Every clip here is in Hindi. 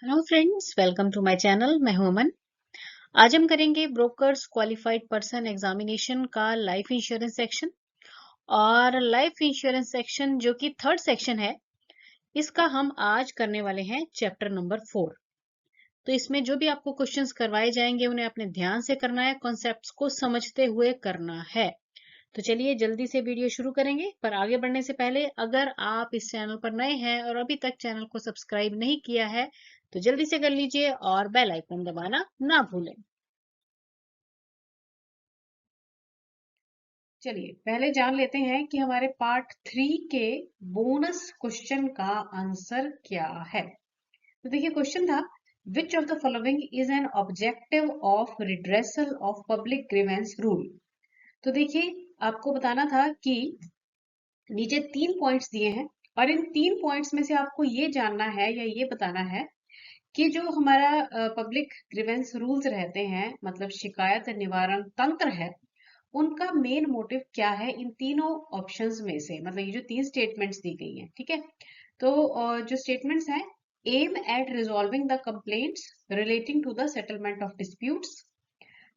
Hello friends, welcome to my channel. मैं हूं अमन। आज हम करेंगे ब्रोकर्स क्वालिफाइड पर्सन एग्जामिनेशन का लाइफ इंश्योरेंस सेक्शन। और लाइफ इंश्योरेंस सेक्शन जो कि थर्ड सेक्शन है, इसका हम आज करने वाले हैं चैप्टर नंबर 4। तो इसमें जो भी आपको क्वेश्चंस करवाए जाएंगे उन्हें अपने ध्यान से करना है, कॉन्सेप्ट्स को समझते हुए करना है। तो चलिए जल्दी से वीडियो शुरू करेंगे। पर आगे बढ़ने से पहले अगर आप इस चैनल पर नए हैं और अभी तक चैनल को सब्सक्राइब नहीं किया है तो जल्दी से कर लीजिए और बेल आइकन दबाना ना भूलें। चलिए पहले जान लेते हैं कि हमारे पार्ट 3 के बोनस क्वेश्चन का आंसर क्या है। तो देखिए क्वेश्चन था, विच of the following is an objective of redressal of public grievance rule. तो देखिए आपको बताना था कि नीचे 3 पॉइंट्स दिए हैं और इन 3 पॉइंट्स में से आपको ये जानना है या ये बताना है कि जो हमारा पब्लिक ग्रीवेंस रूल्स रहते हैं, मतलब शिकायत निवारण तंत्र है, उनका मेन मोटिव क्या है इन तीनों ऑप्शंस में से। मतलब ये जो 3 स्टेटमेंट्स दी गई हैं, ठीक है। तो जो स्टेटमेंट्स हैं, aim at resolving the complaints relating to the settlement of disputes,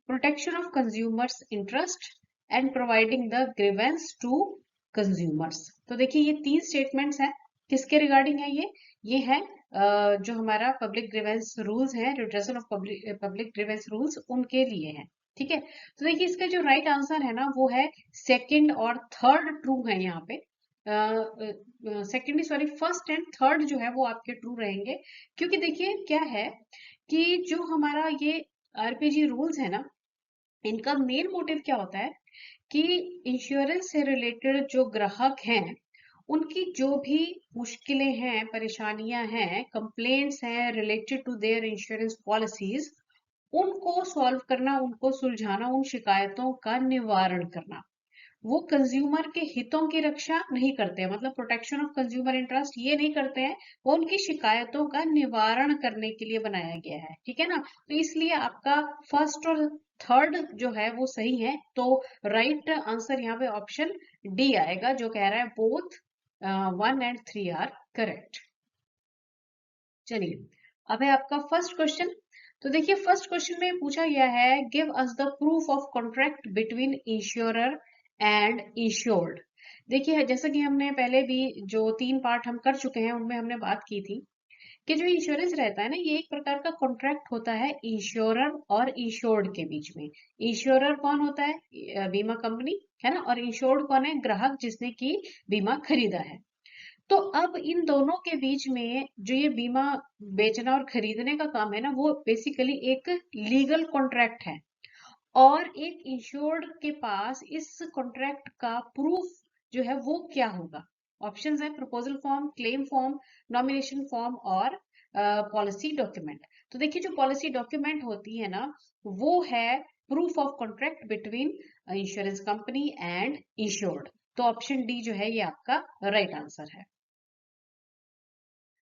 protection of consumers interest and providing the grievance to consumers. तो देखिए ये 3 स्टेटमेंट्स हैं, किसके रिगार्डिंग है ये है जो हमारा पब्लिक ग्रीवेंस रूल्स है, redressal of public grievance rules, उनके लिए है। ठीक है। तो देखिए इसका जो राइट आंसर है ना वो है सेकंड और थर्ड ट्रू है यहाँ पे। Second sorry, first and third जो है वो आपके ट्रू रहेंगे। क्योंकि देखिए क्या है कि जो हमारा ये आरपीजी रूल्स है ना, इनका मेन मोटिव क्या होता है कि इंश्योरेंस से रिलेटेड जो ग्राहक हैं उनकी जो भी मुश्किलें हैं, परेशानियां हैं, कंप्लेंट्स हैं related to their insurance policies, उनको सॉल्व करना, उनको सुलझाना, उन शिकायतों का निवारण करना। वो कंज्यूमर के हितों की रक्षा नहीं करते हैं, मतलब प्रोटेक्शन ऑफ कंज्यूमर इंटरेस्ट ये नहीं करते हैं, वो उनकी शिकायतों का निवारण करने के लिए बनाया गया है। ठीक है ना। तो इसलिए आपका फर्स्ट और थर्ड जो है वो सही है। तो राइट आंसर यहाँ पे ऑप्शन डी आएगा, जो कह रहा है बोथ 1 एंड 3 आर करेक्ट। चलिए अब है आपका फर्स्ट क्वेश्चन। तो देखिए फर्स्ट क्वेश्चन में पूछा गया है, give us the proof of contract between insurer and insured. देखिए जैसा कि हमने पहले भी जो 3 पार्ट हम कर चुके हैं उनमें हमने बात की थी कि जो इंश्योरेंस रहता है ना, ये एक प्रकार का कॉन्ट्रैक्ट होता है इंश्योरर और इंश्योर्ड के बीच में। इंश्योरर कौन होता है? बीमा कंपनी है ना, और इंश्योर्ड कौन है? ग्राहक जिसने की बीमा खरीदा है। तो अब इन दोनों के बीच में जो ये बीमा बेचना और खरीदने का काम है ना, वो बेसिकली एक लीगल कॉन्ट्रैक्ट है। और एक इंश्योर्ड के पास इस कॉन्ट्रैक्ट का प्रूफ जो है वो क्या होगा? ऑप्शंस है proposal form, claim form, nomination form और पॉलिसी डॉक्यूमेंट। तो देखिए जो पॉलिसी डॉक्यूमेंट होती है ना, वो है proof of contract between insurance company and insured. तो ऑप्शन डी जो है ये आपका राइट आंसर है।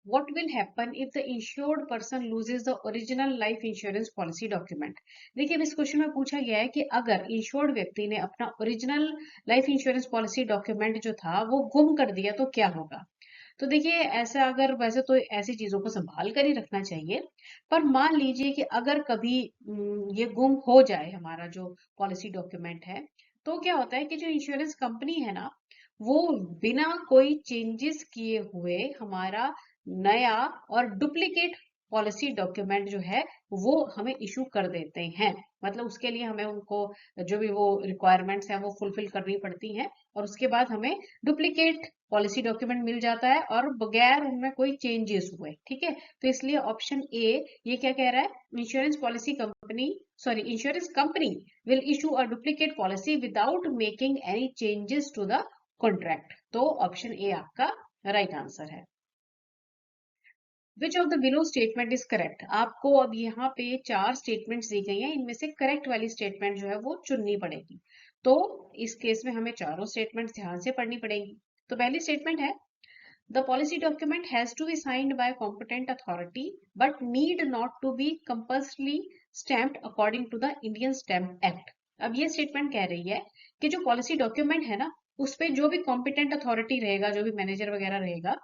What will happen if the insured person loses the original life insurance policy document? देखिए इस क्वेश्चन में पूछा गया है कि अगर इंश्योर्ड व्यक्ति ने अपना original life insurance policy document जो था वो गुम कर दिया तो क्या होगा। तो देखिए ऐसा, अगर वैसे तो ऐसी चीजों को संभाल कर ही रखना चाहिए, पर मान लीजिए कि अगर कभी ये गुम हो जाए हमारा जो पॉलिसी डॉक्यूमेंट है, तो क्या होता है कि जो इंश्योरेंस कंपनी है ना, वो बिना कोई चेंजेस किए हुए हमारा नया और डुप्लीकेट पॉलिसी डॉक्यूमेंट जो है वो हमें इशू कर देते हैं। मतलब उसके लिए हमें उनको जो भी वो रिक्वायरमेंट्स हैं वो फुलफिल करनी पड़ती हैं, और उसके बाद हमें डुप्लीकेट पॉलिसी डॉक्यूमेंट मिल जाता है और बगैर उनमें कोई चेंजेस हुए। ठीक है। तो इसलिए ऑप्शन ए ये क्या कह रहा है, insurance policy company sorry insurance company will issue a duplicate policy without making any changes to the contract. तो ऑप्शन ए आपका राइट आंसर है। Which of the below statement is correct. आपको अब यहाँ पे 4 स्टेटमेंट्स दी गई हैं, इनमें से करेक्ट वाली स्टेटमेंट जो है वो चुननी पड़ेगी। तो इस केस में हमें चारों स्टेटमेंट्स ध्यान से पढ़नी पड़ेगी। तो पहली स्टेटमेंट है, the policy document has to be signed by competent authority but need not to be compulsory stamped according to the Indian Stamp Act. अब ये स्टेटमेंट कह रही है कि जो पॉलिसी डॉक्यूमेंट है ना, उस पे जो भी कॉम्पिटेंट अथॉरिटी रहेगा, जो भी मैनेजर वगैरह रहेगा,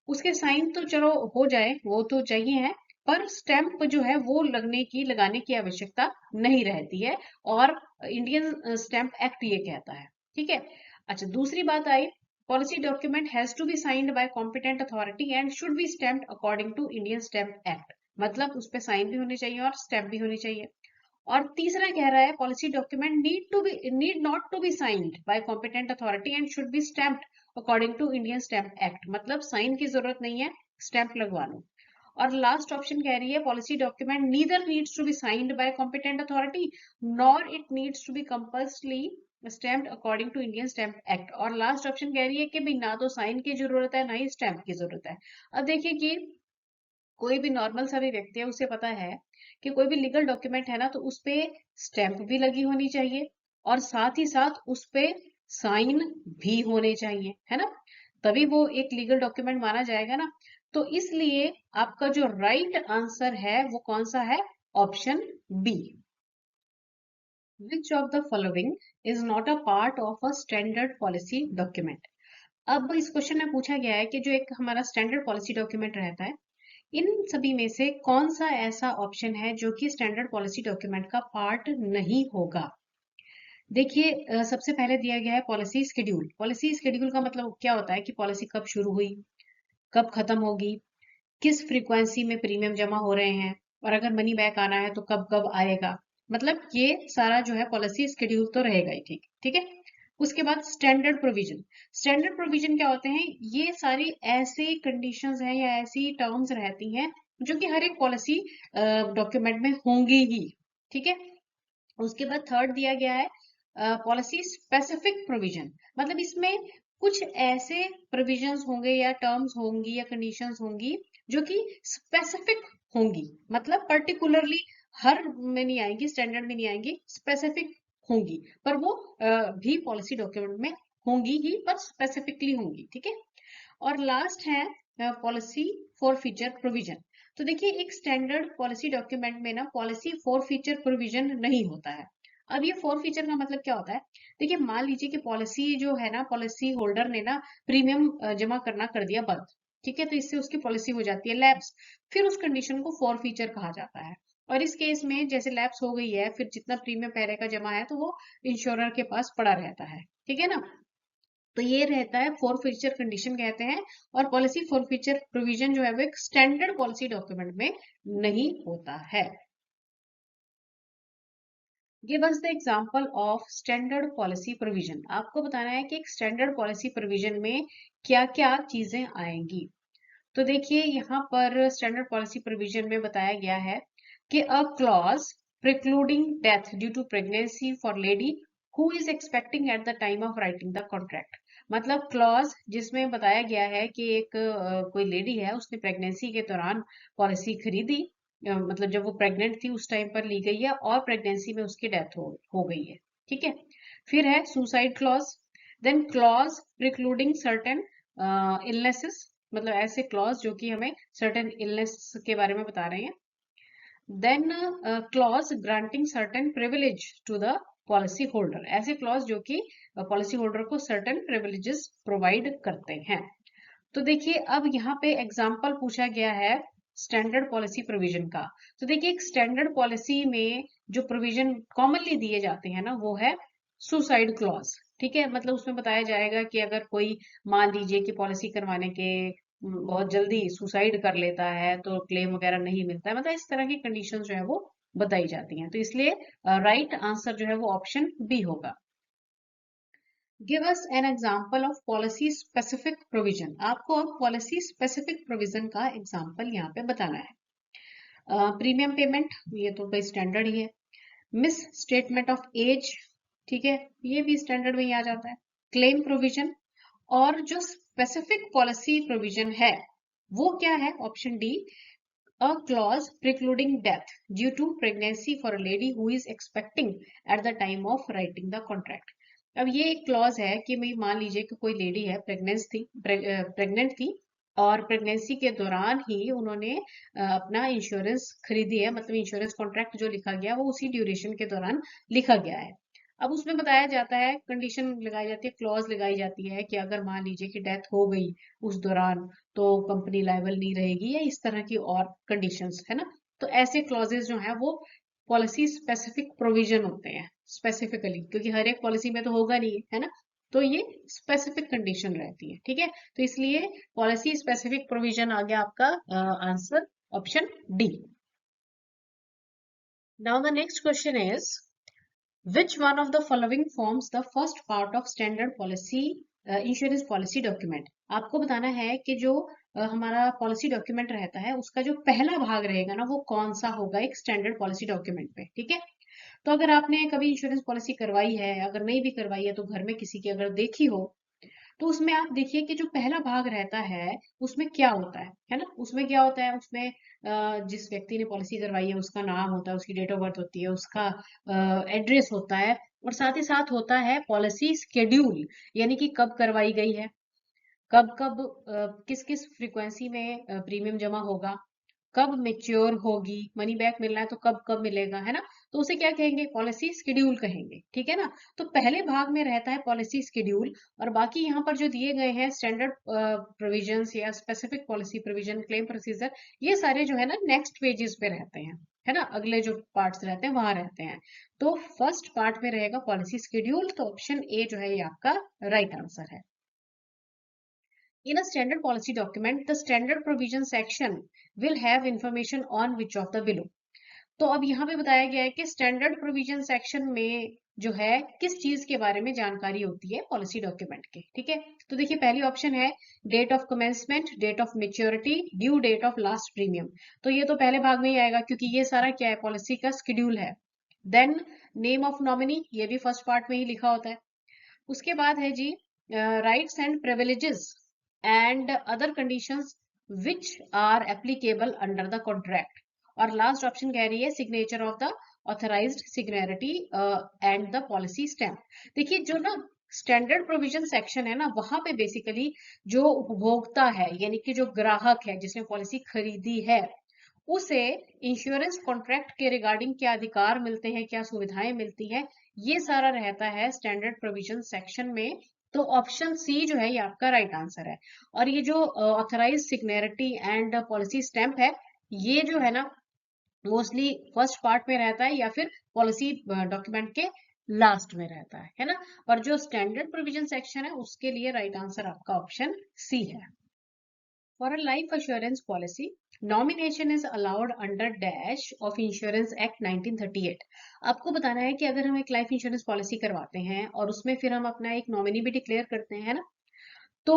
उसके साइन तो चलो हो जाए, वो तो चाहिए है, पर स्टैंप जो है वो लगाने की आवश्यकता नहीं रहती है, और इंडियन स्टैंप एक्ट ये कहता है। ठीक है। अच्छा, दूसरी बात आई, policy document has to be signed by competent authority and should be stamped according to Indian stamp act. मतलब उस पर साइन भी होनी चाहिए और स्टैंप भी होनी चाहिए। और तीसरा कह रहा है policy document need not to be signed by competent authority and should be stamped according to Indian stamp act. मतलब साइन की जरूरत नहीं है, स्टैंप लगवा लो। और लास्ट ऑप्शन कह रही है policy document neither needs to be signed by competent authority nor it needs to be compulsory stamped according to Indian stamp Act. और लास्ट ऑप्शन कह रही है कि भी ना तो साइन की जरूरत है ना ही स्टैंप की जरूरत है। अब देखिए कि कोई भी नॉर्मल सा भी व्यक्ति है उसे पता है कि कोई भी लीगल डॉक्यूमेंट है ना तो उस पे स्टैंप भी लगी होनी चाहिए और साथ ही साथ उस पे साइन भी होने चाहिए, है ना, तभी वो एक लीगल डॉक्यूमेंट माना जाएगा ना। तो इसलिए आपका जो राइट आंसर है वो कौन सा है? Option B. Which of the following is not a part of a standard policy document. अब इस क्वेश्चन में पूछा गया है कि जो एक हमारा स्टैंडर्ड पॉलिसी डॉक्यूमेंट रहता है, इन सभी में से कौन सा ऐसा ऑप्शन है जो कि स्टैंडर्ड पॉलिसी डॉक्यूमेंट का पार्ट नहीं होगा। देखिए, सबसे पहले दिया गया है पॉलिसी शेड्यूल। पॉलिसी शेड्यूल का मतलब क्या होता है कि पॉलिसी कब शुरू हुई, कब खत्म होगी, किस फ्रीक्वेंसी में प्रीमियम जमा हो रहे हैं, और अगर मनी बैक आना है तो कब कब आएगा। मतलब ये सारा जो है पॉलिसी शेड्यूल तो रहेगा ही, ठीक ठीक है। उसके बाद स्टैंडर्ड प्रोविजन। स्टैंडर्ड प्रोविजन क्या होते हैं? ये सारी ऐसी कंडीशंस हैं या ऐसी टर्म्स रहती हैं जो कि हर एक पॉलिसी डॉक्यूमेंट में होंगी ही, ठीक है। उसके बाद थर्ड दिया गया है पॉलिसी स्पेसिफिक प्रोविजन। मतलब इसमें कुछ ऐसे प्रोविजंस होंगे या टर्म्स होंगी या कंडीशंस होंगी जो कि स्पेसिफिक होंगी, मतलब पर्टिकुलरली हर में नहीं आएंगी, स्टैंडर्ड में नहीं आएंगी, स्पेसिफिक होंगी, पर वो भी पॉलिसी डॉक्यूमेंट में होंगी ही, पर स्पेसिफिकली होंगी, ठीक है। और लास्ट है पॉलिसी फॉर फीचर प्रोविजन। तो देखिए, एक स्टैंडर्ड पॉलिसी डॉक्यूमेंट में ना पॉलिसी फॉर फीचर प्रोविजन नहीं होता है। अब ये फॉर फीचर का मतलब क्या होता है? देखिए, मान लीजिए कि पॉलिसी जो है ना, पॉलिसी होल्डर ने ना प्रीमियम जमा करना कर दिया बंद, ठीक है, तो इससे उसकी पॉलिसी हो जाती है लैप्स। फिर उस कंडीशन को फॉर फीचर कहा जाता है। और इस केस में जैसे लैप्स हो गई है, फिर जितना प्रीमियम पहले का जमा है तो वो इंश्योरर के पास पड़ा रहता है, ठीक है ना। तो ये रहता है फोर फीचर कंडीशन कहते हैं। और पॉलिसी फोर फीचर प्रोविजन जो है वो एक स्टैंडर्ड पॉलिसी डॉक्यूमेंट में नहीं होता है। Give us the example of standard policy provision. आपको बताना है कि एक स्टैंडर्ड पॉलिसी प्रोविजन में क्या क्या चीजें आएंगी। तो देखिए, यहाँ पर स्टैंडर्ड पॉलिसी प्रोविजन में बताया गया है कि a clause precluding death due to pregnancy for lady who is expecting at the time of writing the contract. मतलब क्लॉज जिसमें बताया गया है कि एक कोई लेडी है, उसने प्रेगनेंसी के दौरान पॉलिसी खरीदी, मतलब जब वो प्रेग्नेंट थी उस टाइम पर ली गई है और प्रेगनेंसी में उसकी डेथ हो गई है, ठीक है। फिर है suicide clause, then clause precluding certain illnesses, मतलब ऐसे क्लॉज जो कि हमें सर्टेन इलनेस के बारे में बता रहे हैं। Then clause granting certain privilege to the policy holder, ऐसे क्लॉज जो कि पॉलिसी होल्डर को सर्टेन प्रिविलेजेस प्रोवाइड करते हैं। तो देखिए, अब यहाँ पे एग्जाम्पल पूछा गया है स्टैंडर्ड पॉलिसी प्रोविजन का। तो देखिए, एक स्टैंडर्ड पॉलिसी में जो प्रोविजन कॉमनली दिए जाते हैं ना वो है सुसाइड क्लॉज, ठीक है। मतलब उसमें बताया जाएगा कि अगर कोई मान लीजिए कि पॉलिसी करवाने के बहुत जल्दी सुसाइड कर लेता है तो क्लेम वगैरह नहीं मिलता है, मतलब इस तरह की कंडीशन जो है वो बताई जाती हैं। तो इसलिए राइट आंसर जो है वो ऑप्शन बी होगा। Give us an example of policy specific provision. आपको अब पॉलिसी स्पेसिफिक प्रोविजन का एग्जाम्पल यहाँ पे बताना है। प्रीमियम पेमेंट, ये तो भाई स्टैंडर्ड ही है। मिस स्टेटमेंट ऑफ एज, ठीक है, ये भी स्टैंडर्ड में ही आ जाता है। Claim provision. और जो स्पेसिफिक पॉलिसी प्रोविजन है वो क्या है? Option D, a clause precluding death due to pregnancy for a lady who is expecting at the time of writing the contract। अब ये एक क्लॉज है कि मैं मान लीजिए कि कोई लेडी है, प्रेग्नेंट थी और प्रेगनेंसी के दौरान ही उन्होंने अपना इंश्योरेंस खरीदी है, मतलब इंश्योरेंस कॉन्ट्रैक्ट जो लिखा गया वो उसी ड्यूरेशन के दौरान लिखा गया है। अब उसमें बताया जाता है, कंडीशन लगाई जाती है, क्लॉज लगाई जाती है कि अगर मान लीजिए कि डेथ हो गई उस दौरान, तो कंपनी लायबल नहीं रहेगी, या इस तरह की और कंडीशंस है ना। तो ऐसे क्लॉजेस जो है वो पॉलिसी स्पेसिफिक प्रोविजन होते हैं, स्पेसिफिकली, क्योंकि हर एक पॉलिसी में तो होगा नहीं, है ना। तो ये स्पेसिफिक कंडीशन रहती है, ठीक है। तो इसलिए पॉलिसी स्पेसिफिक प्रोविजन आ गया आपका answer, option D. Now the next question is, which one of the following forms the first part of standard policy insurance policy document. आपको बताना है कि जो हमारा पॉलिसी डॉक्यूमेंट रहता है उसका जो पहला भाग रहेगा ना, वो कौन सा होगा एक स्टैंडर्ड पॉलिसी डॉक्यूमेंट पे, ठीक है। तो अगर आपने कभी इंश्योरेंस पॉलिसी करवाई है, अगर नहीं भी करवाई है तो घर में किसी की अगर देखी हो, तो उसमें आप देखिए कि जो पहला भाग रहता है उसमें क्या होता है ना। उसमें क्या होता है, उसमें जिस व्यक्ति ने पॉलिसी करवाई है उसका नाम होता है, उसकी डेट ऑफ बर्थ होती है, उसका एड्रेस होता है, और साथ ही साथ होता है पॉलिसी स्केड्यूल, यानी कि कब करवाई गई है, कब कब किस किस फ्रीक्वेंसी में प्रीमियम जमा होगा, कब मेच्योर होगी, मनी बैक मिलना है तो कब कब मिलेगा, है ना। तो उसे क्या कहेंगे, पॉलिसी स्केड्यूल कहेंगे, ठीक है ना। तो पहले भाग में रहता है पॉलिसी स्केड्यूल, और बाकी यहाँ पर जो दिए गए हैं स्टैंडर्ड प्रोविजंस या specific policy provision, claim procedure, ये सारे जो है ना नेक्स्ट पेजेस पे रहते हैं, है ना, अगले जो पार्ट्स रहते हैं वहां रहते हैं। तो फर्स्ट पार्ट में रहेगा पॉलिसी स्केड्यूल, तो ऑप्शन ए जो है ये आपका राइट आंसर है। In a standard policy document, the standard provision section will have information on which of the below. तो अब यहाँ पे बताया गया है कि स्टैंडर्ड प्रोविजन सेक्शन में जो है किस चीज के बारे में जानकारी होती है पॉलिसी डॉक्यूमेंट के, ठीक है। तो देखिए पहली ऑप्शन है date of commencement, date of maturity, due date of last premium. तो ये तो पहले भाग में ही आएगा क्योंकि ये सारा क्या है, पॉलिसी का शेड्यूल है। देन नेम ऑफ नॉमिनी, ये भी फर्स्ट पार्ट में ही लिखा होता है। उसके बाद है जी rights and privileges and other conditions which are applicable under the contract. और लास्ट ऑप्शन कह रही है signature of the authorised signatory and the policy stamp. देखिए जो ना स्टैंडर्ड प्रोविजन सेक्शन है ना, वहां पे बेसिकली जो उपभोक्ता है, यानी कि जो ग्राहक है जिसने पॉलिसी खरीदी है, उसे इंश्योरेंस कॉन्ट्रैक्ट के रिगार्डिंग क्या अधिकार मिलते हैं, क्या सुविधाएं मिलती हैं, ये सारा रहता है स्टैंडर्ड प्रोविजन सेक्शन में। तो ऑप्शन सी जो है ये आपका राइट आंसर है। और ये जो ऑथराइज सिग्नेरिटी एंड पॉलिसी स्टैंप है, ये जो है ना मोस्टली फर्स्ट पार्ट में रहता है या फिर पॉलिसी डॉक्यूमेंट के लास्ट में रहता है ना। और जो स्टैंडर्ड प्रोविजन सेक्शन है उसके लिए राइट आंसर आपका ऑप्शन सी है। For a life assurance policy, nomination is allowed under dash of Insurance Act 1938। आपको बताना है कि अगर हम एक लाइफ इंश्योरेंस पॉलिसी करवाते हैं और उसमें फिर हम अपना एक नॉमिनी भी डिक्लेयर करते हैं, है ना, तो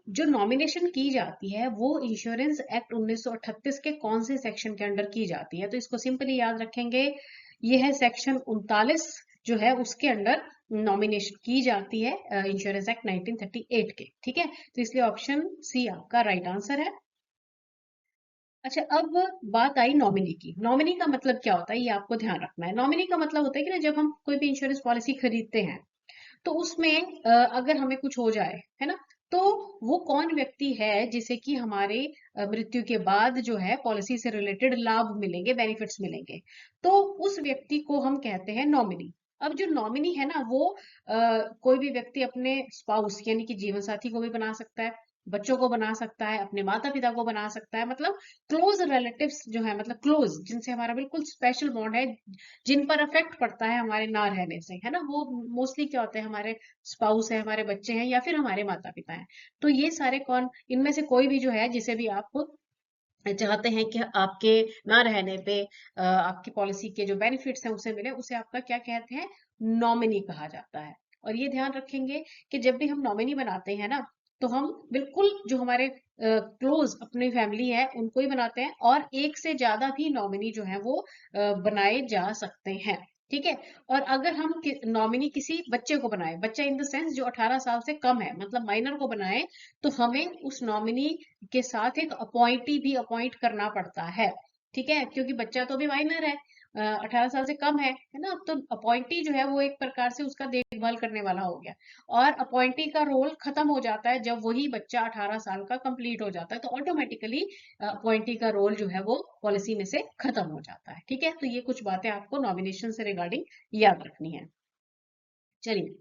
जो नॉमिनेशन की जाती है वो इंश्योरेंस एक्ट 1938 के कौन से सेक्शन के अंडर की जाती है। तो इसको सिंपली याद रखेंगे, ये है सेक्शन 39 जो है उसके अंडर नॉमिनेशन की जाती है इंश्योरेंस एक्ट 1938 के, ठीक है। तो इसलिए ऑप्शन सी आपका राइट आंसर है। अच्छा, अब बात आई नॉमिनी की। नॉमिनी का मतलब क्या होता है ये आपको ध्यान रखना है। नॉमिनी का मतलब होता है कि ना जब हम कोई भी इंश्योरेंस पॉलिसी खरीदते हैं तो उसमें अगर हमें कुछ हो जाए, है ना, तो वो कौन व्यक्ति है जिसे कि हमारे मृत्यु के बाद जो है पॉलिसी से रिलेटेड लाभ मिलेंगे, बेनिफिट्स मिलेंगे, तो उस व्यक्ति को हम कहते हैं नॉमिनी। अब जो नॉमिनी है ना वो कोई भी व्यक्ति अपने स्पाउस यानी कि जीवन साथी को भी बना सकता है, बच्चों को बना सकता है, अपने माता पिता को बना सकता है, मतलब क्लोज रिलेटिव्स जो है, मतलब क्लोज जिनसे हमारा बिल्कुल स्पेशल बॉन्ड है, जिन पर अफेक्ट पड़ता है हमारे ना रहने से, है ना, वो मोस्टली क्या होते हैं, हमारे स्पाउस है, हमारे बच्चे हैं, या फिर हमारे माता पिता हैं। तो ये सारे कौन, इनमें से कोई भी जो है जिसे भी आप चाहते हैं कि आपके ना रहने पे आपकी पॉलिसी के जो बेनिफिट्स हैं उसे मिले, उसे आपका क्या कहते हैं, नॉमिनी कहा जाता है। और ये ध्यान रखेंगे कि जब भी हम नॉमिनी बनाते हैं ना, तो हम बिल्कुल जो हमारे क्लोज अपनी फैमिली है उनको ही बनाते हैं, और एक से ज्यादा भी नॉमिनी जो है वो बनाए जा सकते हैं, ठीक है। और अगर हम नॉमिनी किसी बच्चे को बनाए, बच्चा इन द सेंस जो 18 साल से कम है, मतलब माइनर को बनाए, तो हमें उस नॉमिनी के साथ एक अपॉइंटी भी अपॉइंट करना पड़ता है, ठीक है, क्योंकि बच्चा तो अभी माइनर है, 18 साल से कम है ना। तो अपॉइंटी जो है वो एक प्रकार से उसका देखभाल करने वाला हो गया, और अपॉइंटी का रोल खत्म हो जाता है जब वही बच्चा 18 साल का कंप्लीट हो जाता है, तो ऑटोमेटिकली अपॉइंटी का रोल जो है वो पॉलिसी में से खत्म हो जाता है, ठीक है। तो ये कुछ बातें आपको नॉमिनेशन से रिगार्डिंग याद रखनी है। चलिए,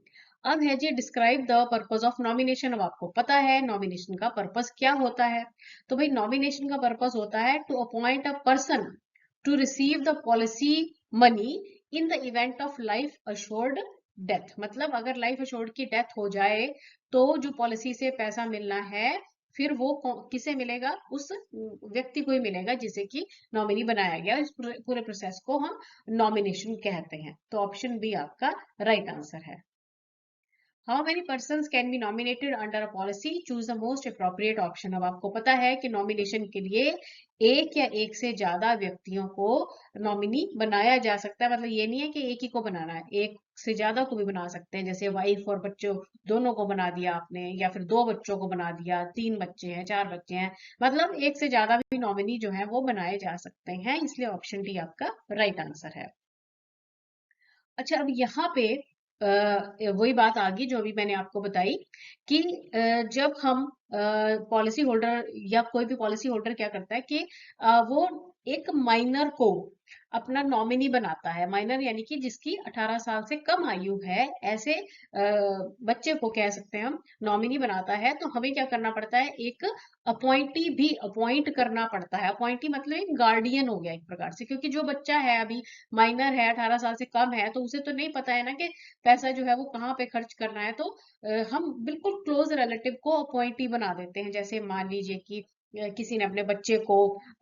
अब है जी describe the purpose of nomination. अब आपको पता है नॉमिनेशन का पर्पस क्या होता है। तो भाई नॉमिनेशन का पर्पस होता है to appoint a person to receive the policy money in the event of life assured death. मतलब अगर लाइफ अश्योर्ड की डेथ हो जाए तो जो पॉलिसी से पैसा मिलना है फिर वो किसे मिलेगा, उस व्यक्ति को ही मिलेगा जिसे कि नॉमिनी बनाया गया। इस पूरे प्रोसेस को हम नॉमिनेशन कहते हैं। तो ऑप्शन बी आपका राइट आंसर है। How many person can be nominated under a policy, choose the most appropriate option. अब आपको पता है कि नॉमिनेशन के लिए एक या एक से ज्यादा व्यक्तियों को नॉमिनी बनाया जा सकता है। मतलब ये नहीं है कि एक ही को बनाना है, एक से ज्यादा को भी बना सकते हैं। जैसे वाइफ और बच्चों दोनों को बना दिया आपने, या फिर दो बच्चों को बना दिया, तीन बच्चे हैं, चार बच्चे हैं, मतलब एक से ज्यादा भी नॉमिनी जो है वो बनाए जा सकते हैं। इसलिए ऑप्शन डी आपका राइट आंसर है। अच्छा, अब यहाँ पे वही बात आ गई जो अभी मैंने आपको बताई कि जब हम पॉलिसी होल्डर या कोई भी पॉलिसी होल्डर क्या करता है कि वो एक माइनर को अपना नॉमिनी बनाता है। माइनर यानी कि जिसकी 18 साल से कम आयु है, ऐसे बच्चे को कह सकते हैं हम नॉमिनी बनाता है। तो हमें क्या करना पड़ता है, एक अपॉइंटी भी अपॉइंट करना पड़ता है। अपॉइंटी मतलब एक गार्डियन हो गया एक प्रकार से, क्योंकि जो बच्चा है अभी माइनर है, 18 साल से कम है, तो उसे तो नहीं पता है ना कि पैसा जो है वो कहाँ पे खर्च करना है। तो हम बिल्कुल क्लोज रिलेटिव को अपॉइंटी बना देते हैं। जैसे मान लीजिए कि किसी ने अपने बच्चे को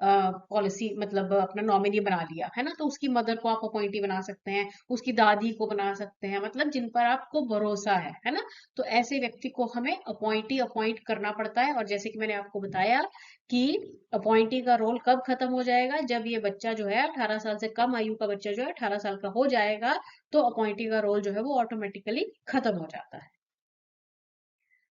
पॉलिसी मतलब अपना नॉमिनी बना लिया है ना, तो उसकी मदर को आप अपॉइंटी बना सकते हैं, उसकी दादी को बना सकते हैं, मतलब जिन पर आपको भरोसा है ना। तो ऐसे व्यक्ति को हमें अपॉइंटी अपॉइंट करना पड़ता है। और जैसे कि मैंने आपको बताया कि अपॉइंटी का रोल कब खत्म हो जाएगा, जब ये बच्चा जो है 18 साल से कम आयु का बच्चा जो है 18 साल का हो जाएगा, तो अपॉइंटी का रोल जो है वो ऑटोमेटिकली खत्म हो जाता है।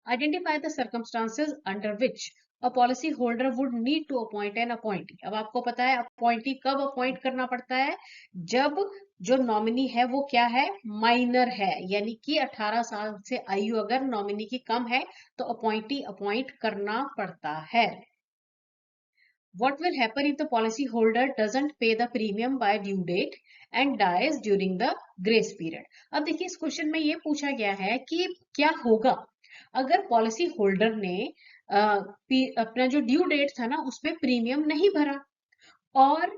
Identify the circumstances under which a policy holder would need to appoint an appointee. अब आपको पता है अपॉइंटी कब अपॉइंट करना पड़ता है, जब जो नॉमिनी है वो क्या है, माइनर है, यानी कि 18 साल से आयु अगर नॉमिनी की कम है तो अपॉइंटी अपॉइंट करना पड़ता है। What will happen if the policy holder doesn't pay the premium by due date and dies during the grace period? अब देखिए इस क्वेश्चन में ये पूछा गया है कि क्या होगा अगर पॉलिसी होल्डर ने अपना जो ड्यू डेट था ना उसमें प्रीमियम नहीं भरा और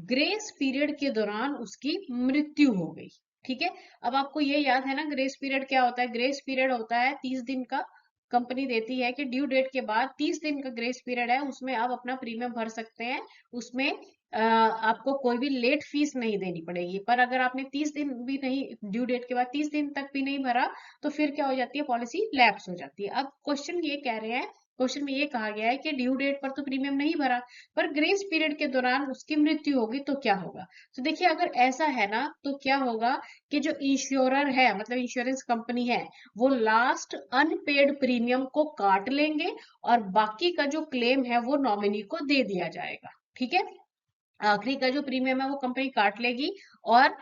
ग्रेस पीरियड के दौरान उसकी मृत्यु हो गई। ठीक है, अब आपको ये याद है ना ग्रेस पीरियड क्या होता है। ग्रेस पीरियड होता है 30 दिन का। कंपनी देती है कि ड्यू डेट के बाद 30 दिन का ग्रेस पीरियड है, उसमें आप अपना प्रीमियम भर सकते हैं। उसमें आपको कोई भी लेट फीस नहीं देनी पड़ेगी। पर अगर आपने 30 दिन भी नहीं, ड्यू डेट के बाद 30 दिन तक भी नहीं भरा, तो फिर क्या हो जाती है, पॉलिसी लैप्स हो जाती है। अब क्वेश्चन ये कह रहे हैं, क्वेश्चन में ये कहा गया है कि ड्यू डेट पर तो प्रीमियम नहीं भरा, पर ग्रेस पीरियड के दौरान उसकी मृत्यु होगी तो क्या होगा। तो देखिए अगर ऐसा है ना तो क्या होगा कि जो इंश्योरर है, मतलब इंश्योरेंस कंपनी है, वो लास्ट अनपेड प्रीमियम को काट लेंगे और बाकी का जो क्लेम है वो नॉमिनी को दे दिया जाएगा। ठीक है, आखिरी का जो प्रीमियम है वो कंपनी काट लेगी और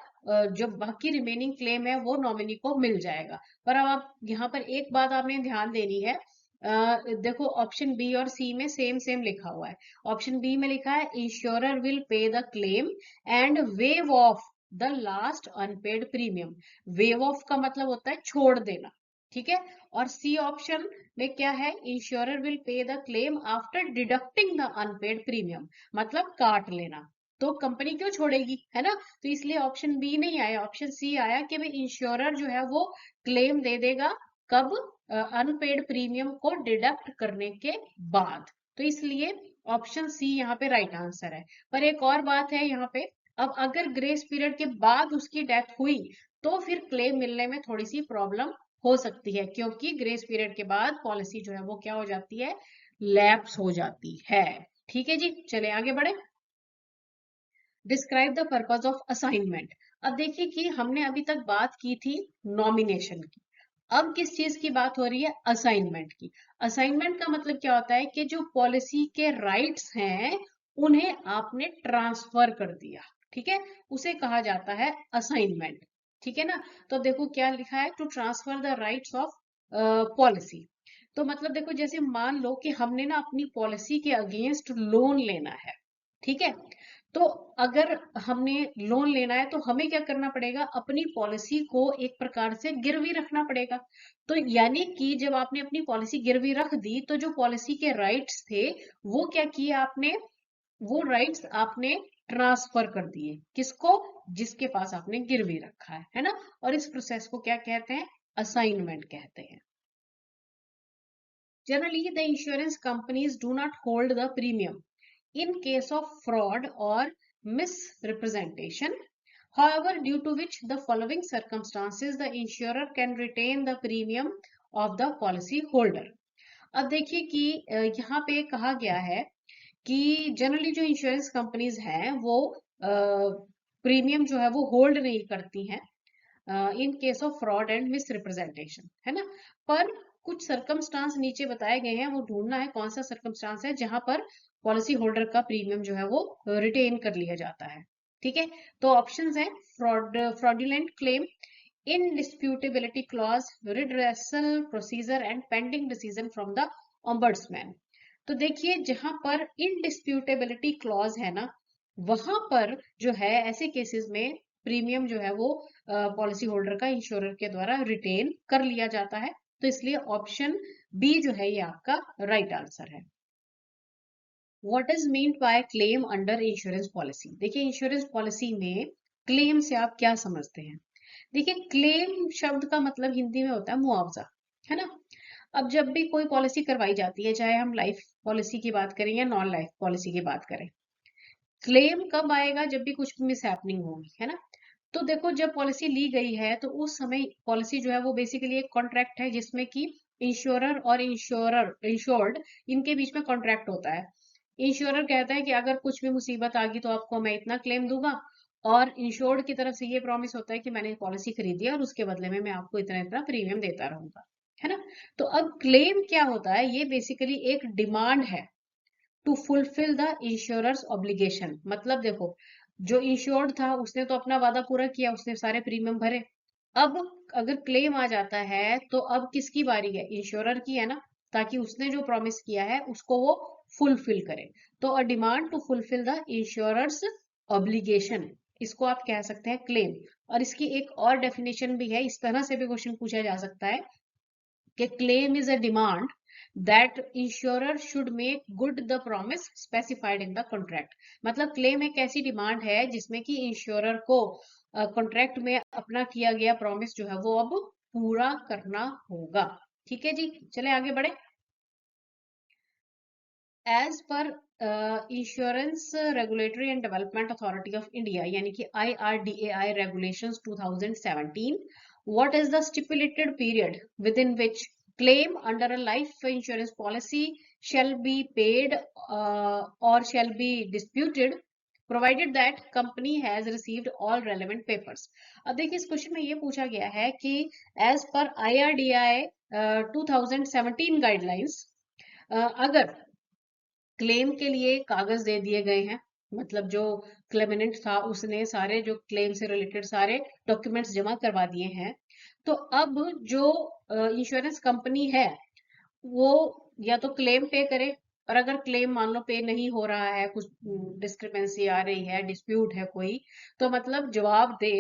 जो बाकी रिमेनिंग क्लेम है वो नॉमिनी को मिल जाएगा। पर अब आप यहाँ पर एक बात आपने ध्यान देनी है। देखो ऑप्शन बी और सी में सेम सेम लिखा हुआ है। ऑप्शन बी में लिखा है insurer will pay the claim and waive off the last unpaid premium. Waive off का मतलब होता है छोड़ देना। ठीक है, और सी ऑप्शन में क्या है, insurer will pay the claim after deducting the unpaid premium, मतलब काट लेना। तो कंपनी क्यों छोड़ेगी, है ना। तो इसलिए ऑप्शन बी नहीं आया, ऑप्शन सी आया कि भाई इंश्योरर जो है वो क्लेम दे देगा कब, अनपेड प्रीमियम को डिडक्ट करने के बाद। तो इसलिए ऑप्शन सी यहाँ पे राइट आंसर है। पर एक और बात है यहाँ पे, अब अगर ग्रेस पीरियड के बाद उसकी डेथ हुई तो फिर क्लेम मिलने में थोड़ी सी प्रॉब्लम हो सकती है, क्योंकि ग्रेस पीरियड के बाद पॉलिसी जो है वो क्या हो जाती है, लैप्स हो जाती है। ठीक है जी, चले आगे बढ़े। Describe the purpose of assignment. अब देखिए कि हमने अभी तक बात की थी नॉमिनेशन की, अब किस चीज की बात हो रही है, असाइनमेंट की। असाइनमेंट का मतलब क्या होता है कि जो पॉलिसी के राइट्स हैं उन्हें आपने ट्रांसफर कर दिया। ठीक है, उसे कहा जाता है असाइनमेंट। ठीक है ना। तो देखो क्या लिखा है, to transfer the rights of policy. तो मतलब देखो जैसे मान लो कि हमने ना अपनी पॉलिसी के अगेंस्ट लोन लेना है। ठीक है। तो अगर हमने लोन लेना है तो हमें क्या करना पड़ेगा, अपनी पॉलिसी को एक प्रकार से गिरवी रखना पड़ेगा। तो यानी कि जब आपने अपनी पॉलिसी गिरवी रख दी तो जो पॉलिसी के राइट्स थे वो क्या किए आपने, वो राइट्स आपने ट्रांसफर कर दिए, किसको, जिसके पास आपने गिरवी रखा है ना। और इस प्रोसेस को क्या कहते हैं, असाइनमेंट कहते हैं। Generally the insurance companies do not hold the premium in case of fraud or misrepresentation. However, due to which the following circumstances the insurer can retain the premium of the policy holder. अब देखिए कि यहाँ पे कहा गया है कि जनरली जो इंश्योरेंस कंपनीज हैं वो प्रीमियम जो है वो होल्ड नहीं करती हैं in case of fraud and miss representation, है ना। पर कुछ सर्कमस्टांस नीचे बताए गए हैं, वो ढूंढना है कौन सा सर्कमस्टांस है जहां पर पॉलिसी होल्डर का प्रीमियम जो है वो रिटेन कर लिया जाता है। ठीक है, तो ऑप्शंस हैं fraudulent claim, indisputability clause, redressal procedure and pending decision from the ombudsman. तो देखिए जहां पर indisputability clause है ना, वहां पर जो है ऐसे केसेस में प्रीमियम जो है वो पॉलिसी होल्डर का इंश्योरर के द्वारा रिटेन कर लिया जाता है। तो इसलिए ऑप्शन बी जो है ये आपका राइट आंसर है। What is meant by claim under insurance policy. देखिए इंश्योरेंस पॉलिसी में क्लेम से आप क्या समझते हैं। देखिए क्लेम शब्द का मतलब हिंदी में होता है मुआवजा, है ना। अब जब भी कोई पॉलिसी करवाई जाती है, चाहे हम लाइफ पॉलिसी की बात करें या नॉन लाइफ पॉलिसी की बात करें, क्लेम कब आएगा, जब भी कुछ मिस हैपनिंग होगी, है ना। तो देखो जब पॉलिसी ली गई है तो उस समय पॉलिसी जो है वो बेसिकली एक कॉन्ट्रैक्ट है जिसमें कि इंश्योरर और इंश्योर्ड इनके बीच में कॉन्ट्रैक्ट होता है। इंश्योरर कहता है कि अगर कुछ भी मुसीबत आ गई तो आपको मैं इतना क्लेम दूंगा, और इंश्योर्ड की तरफ से ये प्रॉमिस होता है कि मैंने पॉलिसी खरीदी है और उसके बदले में मैं आपको इतना इतना प्रीमियम देता रहूंगा, है ना। तो अब क्लेम क्या होता है, ये बेसिकली एक डिमांड है to fulfil the insurer's obligation. मतलब देखो जो इंश्योर्ड था उसने तो अपना वादा पूरा किया, उसने सारे प्रीमियम भरे। अब अगर क्लेम आ जाता है तो अब किसकी बारी है, इंश्योरर की, है ना। ताकि उसने जो प्रॉमिस किया है उसको वो फुलफिल करे। तो a demand to fulfil the insurer's obligation, इसको आप कह सकते हैं क्लेम। और इसकी एक और डेफिनेशन भी है, इस तरह से भी क्वेश्चन पूछा जा सकता है कि claim is a demand that insurer should make good the promise specified in the contract. मतलब क्लेम एक ऐसी डिमांड है जिसमें कि इंश्योरर को कॉन्ट्रैक्ट में अपना किया गया प्रॉमिस जो है वो अब पूरा करना होगा। ठीक है जी, चले आगे बढ़े। As per insurance regulatory and development authority of India यानी कि IRDAI regulations 2017, what is the stipulated period within which claim under a life insurance policy shall be paid or shall be disputed provided that company has received all relevant papers। अब देखिए इस क्वेश्चन में ये पूछा गया है कि एज पर IRDAI 2017 गाइडलाइंस अगर क्लेम के लिए कागज दे दिए गए हैं, मतलब जो क्लेमेनेंट था उसने सारे जो क्लेम से रिलेटेड सारे डॉक्यूमेंट्स जमा करवा दिए हैं, तो अब जो इंश्योरेंस कंपनी है वो या तो क्लेम पे करे, और अगर क्लेम मान लो पे नहीं हो रहा है, कुछ डिस्क्रिपेंसी आ रही है, डिस्प्यूट है कोई, तो मतलब जवाब दे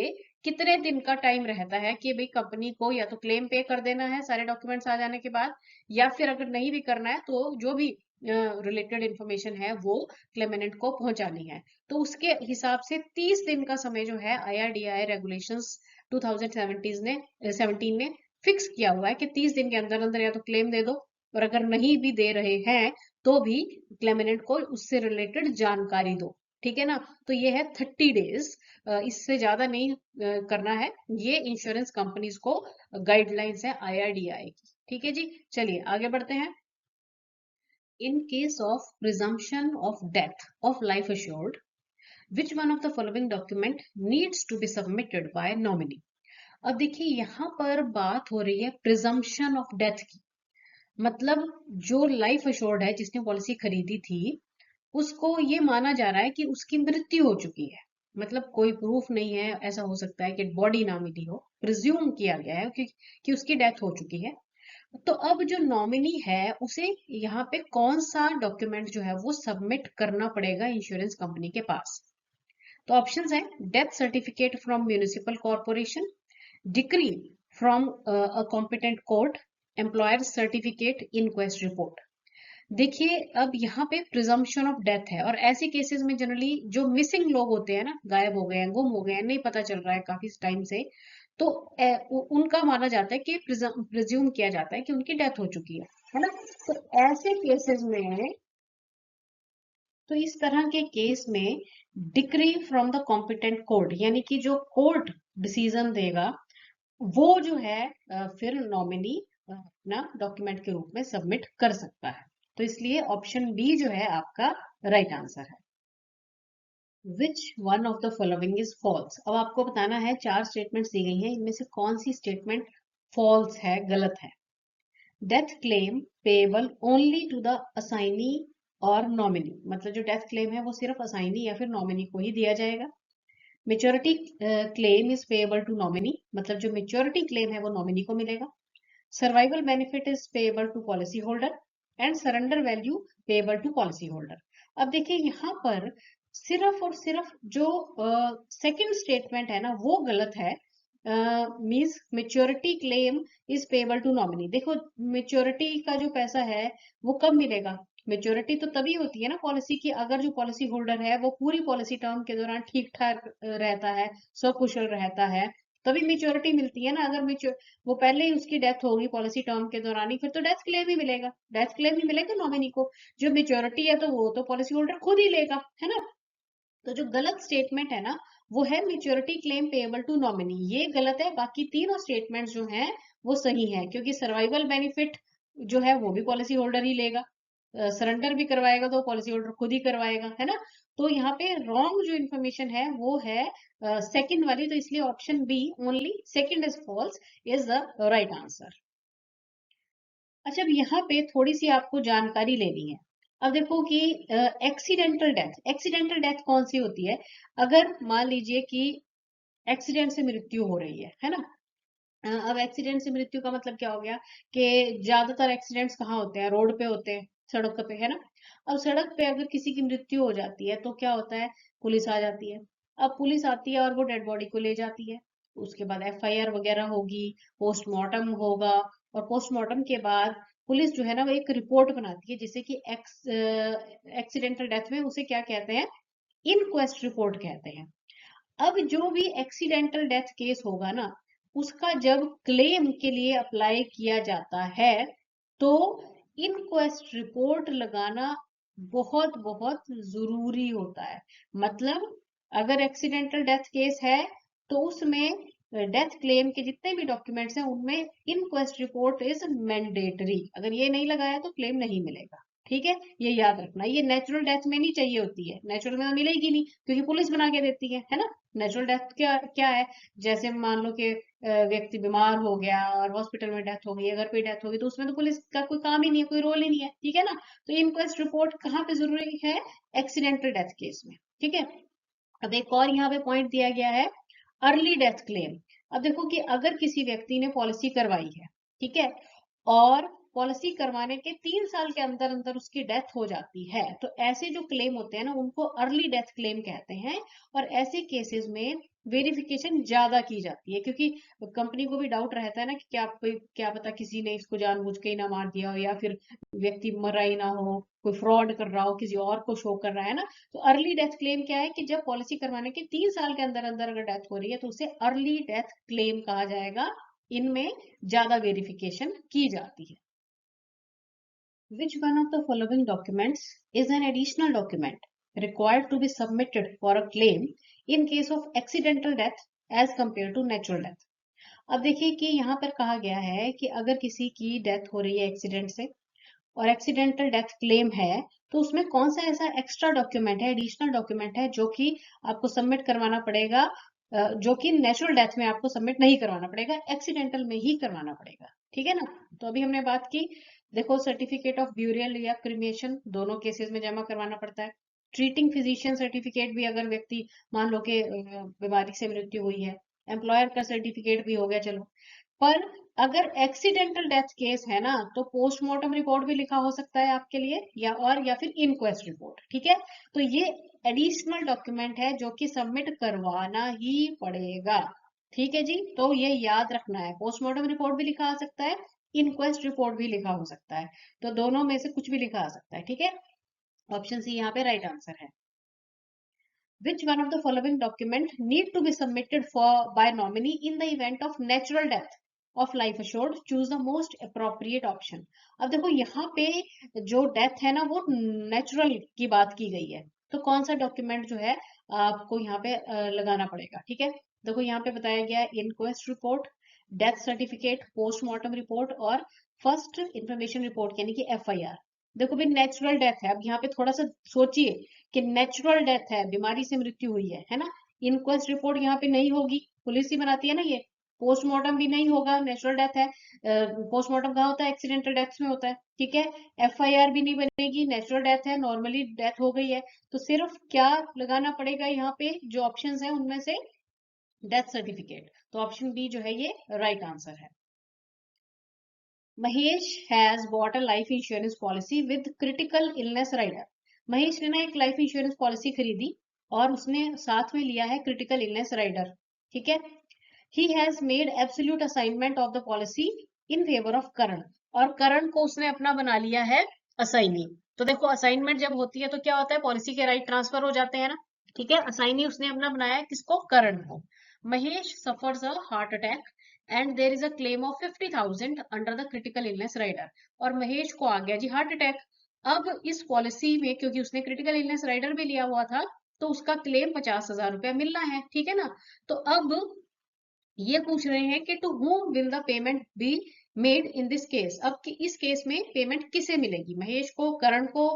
कितने दिन का टाइम रहता है कि भाई कंपनी को या तो क्लेम पे कर देना है सारे डॉक्यूमेंट्स आ जाने के बाद, या फिर अगर नहीं भी करना है तो जो भी रिलेटेड इंफॉर्मेशन है वो क्लेमेनेंट को पहुंचानी है। तो उसके हिसाब से 30 दिन का समय जो है IRDAI रेगुलेशंस 2017 ने 17 ने फिक्स किया हुआ है कि 30 दिन के अंदर अंदर या तो क्लेम दे दो, और अगर नहीं भी दे रहे हैं तो भी क्लेमेनेंट को उससे रिलेटेड जानकारी दो। ठीक है ना, तो ये है 30 डेज, इससे ज्यादा नहीं करना है। ये इंश्योरेंस कंपनीज को गाइडलाइंस है IRDAI की। ठीक है जी, चलिए आगे बढ़ते हैं। In case of presumption of death of life assured, which one of the following document needs to be submitted by nominee? अब देखिए यहाँ पर बात हो रही है प्रिजम्पशन ऑफ डेथ की। मतलब जो लाइफ अश्योर्ड है जिसने पॉलिसी खरीदी थी उसको ये माना जा रहा है कि उसकी मृत्यु हो चुकी है। मतलब कोई प्रूफ नहीं है, ऐसा हो सकता है कि बॉडी ना मिली हो, प्रिज्यूम किया गया है कि उसकी डेथ हो चुकी है। तो अब जो नॉमिनी है उसे यहाँ पे कौन सा डॉक्यूमेंट जो है वो सबमिट करना पड़ेगा इंश्योरेंस कंपनी के पास। तो ऑप्शंस हैं death certificate from municipal corporation, decree from a competent court, employer certificate, inquest report. देखिए अब यहाँ पे प्रिजम्पशन ऑफ डेथ है और ऐसे केसेस में जनरली जो मिसिंग लोग होते हैं ना, गायब हो गए हैं, गुम हो गए हैं, नहीं पता चल रहा है काफी टाइम से, तो उनका माना जाता है कि प्रिज्यूम किया जाता है कि उनकी डेथ हो चुकी है ना। तो ऐसे केसेस में, तो इस तरह के केस में decree from the competent court यानी कि जो कोर्ट डिसीजन देगा वो जो है फिर नॉमिनी अपना डॉक्यूमेंट के रूप में सबमिट कर सकता है। तो इसलिए ऑप्शन बी जो है आपका राइट आंसर है। Which one of the following is false. अब आपको बताना है, चार स्टेटमेंट्स दी गई हैं, इनमें से कौन सी स्टेटमेंट फॉल्स है, गलत है। Death claim payable only to the assignee और नॉमिनी, मतलब जो डेथ क्लेम है वो सिर्फ असाइनी या फिर नॉमिनी को ही दिया जाएगा। Maturity claim is payable to nominee, मतलब जो मेच्योरिटी क्लेम है वो नॉमिनी को मिलेगा। Survival benefit is payable to policy holder and surrender value payable to policy holder. अब देखिए यहाँ पर सिर्फ और सिर्फ जो सेकंड स्टेटमेंट है ना वो गलत है। Means maturity claim is payable to nominee. देखो मेच्योरिटी का जो पैसा है वो कब मिलेगा? मेच्योरिटी तो तभी होती है ना पॉलिसी की, अगर जो पॉलिसी होल्डर है वो पूरी पॉलिसी टर्म के दौरान ठीक ठाक रहता है, सकुशल रहता है, तभी मेच्योरिटी मिलती है ना। अगर वो पहले ही उसकी डेथ होगी पॉलिसी टर्म के दौरान ही, फिर तो डेथ क्लेम ही मिलेगा, डेथ क्लेम ही मिलेगा नॉमिनी को। जो मेच्योरिटी है तो वो तो पॉलिसी होल्डर खुद ही लेगा, है ना। तो जो गलत स्टेटमेंट है ना वो है maturity claim payable to nominee, ये गलत है। बाकी तीनों स्टेटमेंट्स जो हैं वो सही हैं, क्योंकि सर्वाइवल बेनिफिट जो है वो भी पॉलिसी होल्डर ही लेगा, सरेंडर भी करवाएगा तो पॉलिसी होल्डर खुद ही करवाएगा, है ना। तो यहाँ पे रॉन्ग जो इन्फॉर्मेशन है वो है सेकंड वाली, तो इसलिए option B only second is false is the right answer. अच्छा अब यहाँ पे थोड़ी सी आपको जानकारी लेनी है। अब देखो कि एक्सीडेंटल डेथ कौन सी होती है? अगर मान लीजिए कि एक्सीडेंट से मृत्यु हो रही है ना। अब एक्सीडेंट से मृत्यु का मतलब क्या हो गया कि ज्यादातर एक्सीडेंट्स कहाँ होते हैं? रोड पे होते हैं, सड़क पे, है ना। अब सड़क पे अगर किसी की मृत्यु हो जाती है तो क्या होता है? पुलिस आ जाती है। अब पुलिस आती है और वो डेड बॉडी को ले जाती है, उसके बाद एफआईआर वगैरह होगी, पोस्टमार्टम होगा, और पोस्टमार्टम के बाद पुलिस जो है ना वो एक रिपोर्ट बनाती है जिसे कि एक्सीडेंटल डेथ में उसे क्या कहते हैं? इनक्वेस्ट रिपोर्ट कहते हैं। अब जो भी एक्सीडेंटल डेथ केस होगा ना उसका जब क्लेम के लिए अप्लाई किया जाता है तो इनक्वेस्ट रिपोर्ट लगाना बहुत बहुत जरूरी होता है। मतलब अगर एक्सीडेंटल डेथ केस है तो उसमें डेथ क्लेम के जितने भी डॉक्यूमेंट्स हैं उनमें इनक्वेस्ट रिपोर्ट इज मैंडेटरी। अगर ये नहीं लगाया तो क्लेम नहीं मिलेगा, ठीक है। ये याद रखना, ये नेचुरल डेथ में नहीं चाहिए होती है, नेचुरल में तो मिलेगी नहीं क्योंकि पुलिस बना के देती है ना। नेचुरल डेथ क्या क्या है? जैसे मान लो कि व्यक्ति बीमार हो गया और हॉस्पिटल में डेथ हो गई, अगर कोई डेथ होगी तो उसमें तो पुलिस का कोई काम ही नहीं है, कोई रोल ही नहीं है, ठीक है ना। तो इनक्वेस्ट रिपोर्ट कहाँ पे जरूरी है? एक्सीडेंटल डेथ केस में, ठीक है। अब एक और यहाँ पे पॉइंट दिया गया है, अर्ली डेथ क्लेम। अब देखो कि अगर किसी व्यक्ति ने पॉलिसी करवाई है, ठीक है, और पॉलिसी करवाने के 3 साल के अंदर अंदर उसकी डेथ हो जाती है, तो ऐसे जो क्लेम होते हैं ना उनको अर्ली डेथ क्लेम कहते हैं। और ऐसे केसेस में वेरिफिकेशन ज्यादा की जाती है, क्योंकि कंपनी को भी डाउट रहता है ना कि क्या पता किसी ने इसको जानबूझ के ही ना मार दिया हो, या फिर व्यक्ति मरा ही ना हो, कोई फ्रॉड कर रहा हो, किसी और को शो कर रहा है ना। तो अर्ली डेथ क्लेम क्या है कि जब पॉलिसी करवाने के 3 साल के अंदर अंदर अगर डेथ हो रही है तो उसे अर्ली डेथ क्लेम कहा जाएगा। इनमें ज्यादा वेरिफिकेशन की जाती है। Which one of the following documents is an additional document required to be submitted for a claim in case of accidental death as compared to natural death? अब देखिए कि यहाँ पर कहा गया है कि अगर किसी की डेथ हो रही है एक्सीडेंट से और एक्सीडेंटल डेथ क्लेम है तो उसमें कौन सा ऐसा एक्स्ट्रा डॉक्यूमेंट है, एडिशनल डॉक्यूमेंट है जो कि आपको सबमिट करवाना पड़ेगा, जो कि नेचुरल डेथ में आपको सबमिट नहीं करवाना पड़ेगा, एक्सीडेंटल में ही करवाना पड़ेगा, ठीक है ना। तो अभी हमने बात की, देखो सर्टिफिकेट ऑफ ब्यूरियल या क्रिमेशन दोनों केसेस में जमा करवाना पड़ता है। ट्रीटिंग फिजिशियन सर्टिफिकेट भी अगर व्यक्ति मान लो कि बीमारी से मृत्यु हुई है, एम्प्लॉयर का सर्टिफिकेट भी हो गया चलो, पर अगर एक्सीडेंटल डेथ केस है ना तो पोस्टमार्टम रिपोर्ट भी लिखा हो सकता है आपके लिए, या फिर इनक्वेस्ट रिपोर्ट। ठीक है, तो ये एडिशनल डॉक्यूमेंट है जो कि सबमिट करवाना ही पड़ेगा। ठीक है जी, तो ये याद रखना है, पोस्टमार्टम रिपोर्ट भी लिखा आ सकता है, इनक्वेस्ट रिपोर्ट भी लिखा हो सकता है, तो दोनों में से कुछ भी लिखा आ सकता है। ठीक है, ऑप्शन सी यहाँ पे राइट आंसर है। Which one of the following document need to be submitted for by nominee in the event of natural death of life assured? Choose the most appropriate option. अब देखो यहाँ पे जो डेथ है ना वो नेचुरल की बात की गई है, तो कौन सा डॉक्यूमेंट जो है आपको यहाँ पे लगाना पड़ेगा। ठीक है, देखो यहाँ पे बताया गया है inquest report, death certificate, postmortem report और फर्स्ट इंफॉर्मेशन रिपोर्ट यानी कि एफआईआर। देखो भाई नेचुरल डेथ है, अब यहाँ पे थोड़ा सा सोचिए कि नेचुरल डेथ है, बीमारी से मृत्यु हुई है ना, इनक्वेस्ट रिपोर्ट यहाँ पे नहीं होगी, पुलिस ही बनाती है ना ये। पोस्टमार्टम भी नहीं होगा, नेचुरल डेथ है, पोस्टमार्टम कहाँ होता है, एक्सीडेंटल डेथ्स में होता है। ठीक है, एफआईआर भी नहीं बनेगी, नेचुरल डेथ है, नॉर्मली डेथ हो गई है, तो सिर्फ क्या लगाना पड़ेगा यहाँ पे, जो ऑप्शंस है उनमें से डेथ सर्टिफिकेट, तो ऑप्शन बी जो है ये राइट आंसर है। Mahesh has bought a life insurance policy with critical illness rider. Mahesh ने ना एक लाइफ इंश्योरेंस पॉलिसी खरीदी और उसने साथ में लिया है क्रिटिकल इलनेस राइडर। ठीक है, he has made absolute assignment of the policy in favour of Karan, और करण को उसने अपना बना लिया है असाइनी। तो देखो असाइनमेंट जब होती है तो क्या होता है, पॉलिसी के राइट ट्रांसफर हो जाते हैं ना। ठीक है, असाइनी उसने अपना बनाया है किसको, करण को। Mahesh suffers a heart attack and there is a claim of 50,000 under the critical illness rider, और महेश को आ गया जी हार्ट अटैक। अब इस पॉलिसी में क्योंकि उसने क्रिटिकल इलनेस राइडर भी लिया हुआ था तो उसका क्लेम 50,000 रुपया मिलना है। ठीक है ना, तो अब ये पूछ रहे हैं कि to whom will the payment be made in this case. अब कि इस केस में पेमेंट किसे मिलेगी, महेश को, करण को,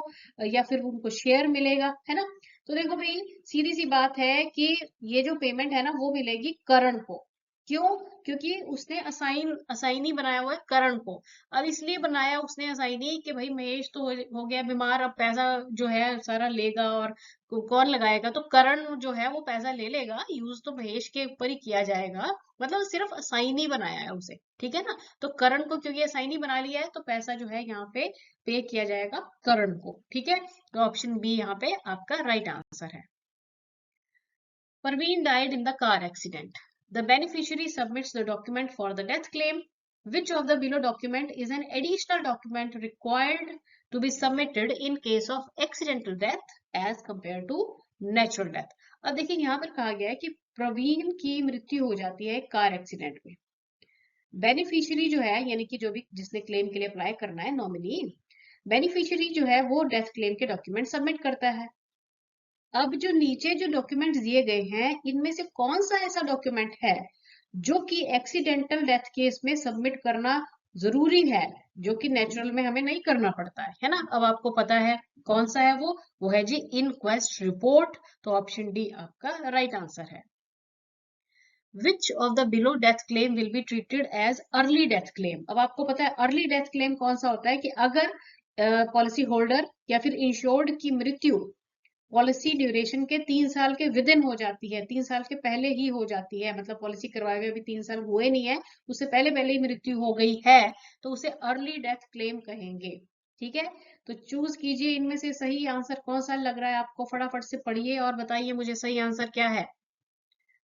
या फिर उनको शेयर मिलेगा, है ना। तो देखो भाई सीधी सी बात है कि ये जो पेमेंट है ना वो मिलेगी करण को। क्यों, क्योंकि उसने असाइनी बनाया हुआ है करण को। अब इसलिए बनाया उसने असाइनी कि भाई महेश तो हो गया बीमार, अब पैसा जो है सारा लेगा और कौन लगाएगा, तो करण जो है वो पैसा ले लेगा, यूज तो महेश के ऊपर ही किया जाएगा, मतलब सिर्फ असाइनी बनाया है उसे। ठीक है ना, तो करण को क्योंकि असाइनी बना लिया है तो पैसा जो है यहाँ पे किया जाएगा करण को। ठीक है, तो ऑप्शन बी यहाँ पे आपका राइट आंसर है। Parveen died in the car accident. The beneficiary submits the document for the death claim. Which of the below document is an additional document required to be submitted in case of accidental death as compared to natural death? अब देखिए यहाँ पर कहा गया है कि प्रवीण की मृत्यु हो जाती है कार एक्सीडेंट में। बेनिफिशियरी जो है यानी कि जो भी जिसने क्लेम के लिए अप्लाई करना है, नॉमिनी बेनिफिशियरी जो है वो डेथ क्लेम के डॉक्यूमेंट सबमिट करता है। अब जो नीचे जो डॉक्यूमेंट दिए गए हैं इनमें से कौन सा ऐसा डॉक्यूमेंट है जो कि एक्सीडेंटल डेथ केस में सबमिट करना जरूरी है, जो कि नेचुरल में हमें नहीं करना पड़ता है ना। अब आपको पता है कौन सा है वो है जी इनक्वेस्ट रिपोर्ट, तो ऑप्शन डी आपका राइट आंसर है। Which of the below death claim will be treated as early death claim. अब आपको पता है अर्ली डेथ क्लेम कौन सा होता है, कि अगर पॉलिसी होल्डर या फिर इंश्योर्ड की मृत्यु पॉलिसी ड्यूरेशन के 3 साल के विद इन हो जाती है, 3 साल के पहले ही हो जाती है, मतलब पॉलिसी करवाए हुए अभी 3 साल हुए नहीं है, उससे पहले पहले ही मृत्यु हो गई है, तो उसे अर्ली डेथ क्लेम कहेंगे। ठीक है, तो चूज कीजिए इनमें से सही आंसर कौन सा लग रहा है आपको, फटाफट से पढ़िए और बताइए मुझे सही आंसर क्या है।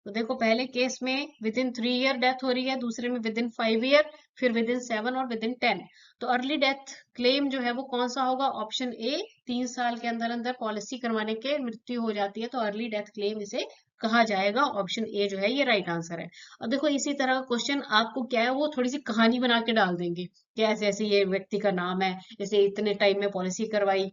तो देखो पहले केस में विद इन 3 ईयर डेथ हो रही है, दूसरे में विद इन 5 ईयर, फिर विद इन 7 और विद इन 10। तो अर्ली डेथ क्लेम जो है वो कौन सा होगा, ऑप्शन ए, 3 साल के अंदर अंदर पॉलिसी करवाने के मृत्यु हो जाती है तो अर्ली डेथ क्लेम इसे कहा जाएगा, ऑप्शन ए जो है ये राइट आंसर है। अब देखो इसी तरह का क्वेश्चन आपको क्या है वो थोड़ी सी कहानी बना के डाल देंगे कि ऐसे ऐसे ये व्यक्ति का नाम है, जैसे इतने टाइम में पॉलिसी करवाई,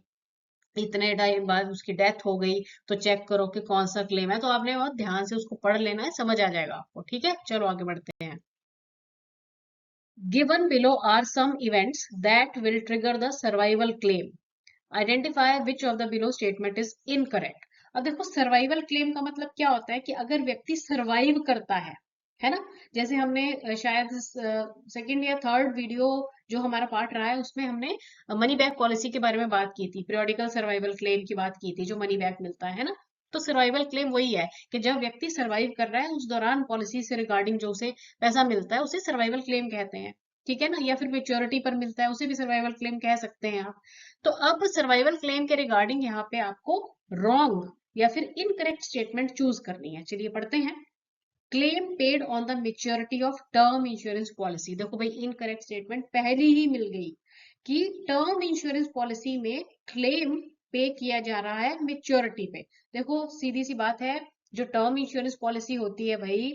इतने टाइम बाद उसकी डेथ हो गई, तो चेक करो कि कौन सा क्लेम है। तो आपने बहुत ध्यान से उसको पढ़ लेना है, समझ आ जाएगा आपको। ठीक है, चलो आगे बढ़ते हैं। Given below are some events that will trigger the survival claim, identify which of the below statement is incorrect. अब देखो सर्वाइवल क्लेम का मतलब क्या होता है, कि अगर व्यक्ति सर्वाइव करता है ना। जैसे हमने शायद सेकंड या थर्ड वीडियो जो हमारा पार्ट रहा है उसमें हमने मनी बैक पॉलिसी के बारे में बात की थी, पीरियोडिकल सर्वाइवल क्लेम की बात की थी, जो मनी बैक मिलता है ना। तो सर्वाइवल क्लेम वही है कि जब व्यक्ति सर्वाइव कर रहा है उस दौरान पॉलिसी से रिगार्डिंग जो उसे पैसा मिलता है उसे सर्वाइवल क्लेम कहते हैं, ठीक है ना, या फिर मेच्योरिटी पर मिलता है उसे भी सर्वाइवल क्लेम कह सकते हैं आप। तो अब सर्वाइवल क्लेम के रिगार्डिंग यहाँ पे आपको रॉन्ग या फिर इनकरेक्ट स्टेटमेंट चूज करनी है। चलिए पढ़ते हैं। Claim paid on the maturity of term insurance policy. देखो भाई इनकरेक्ट स्टेटमेंट पहले ही मिल गई कि टर्म इंश्योरेंस पॉलिसी में क्लेम पे किया जा रहा है मेच्योरिटी पे। देखो सीधी सी बात है, जो टर्म इंश्योरेंस पॉलिसी होती है भाई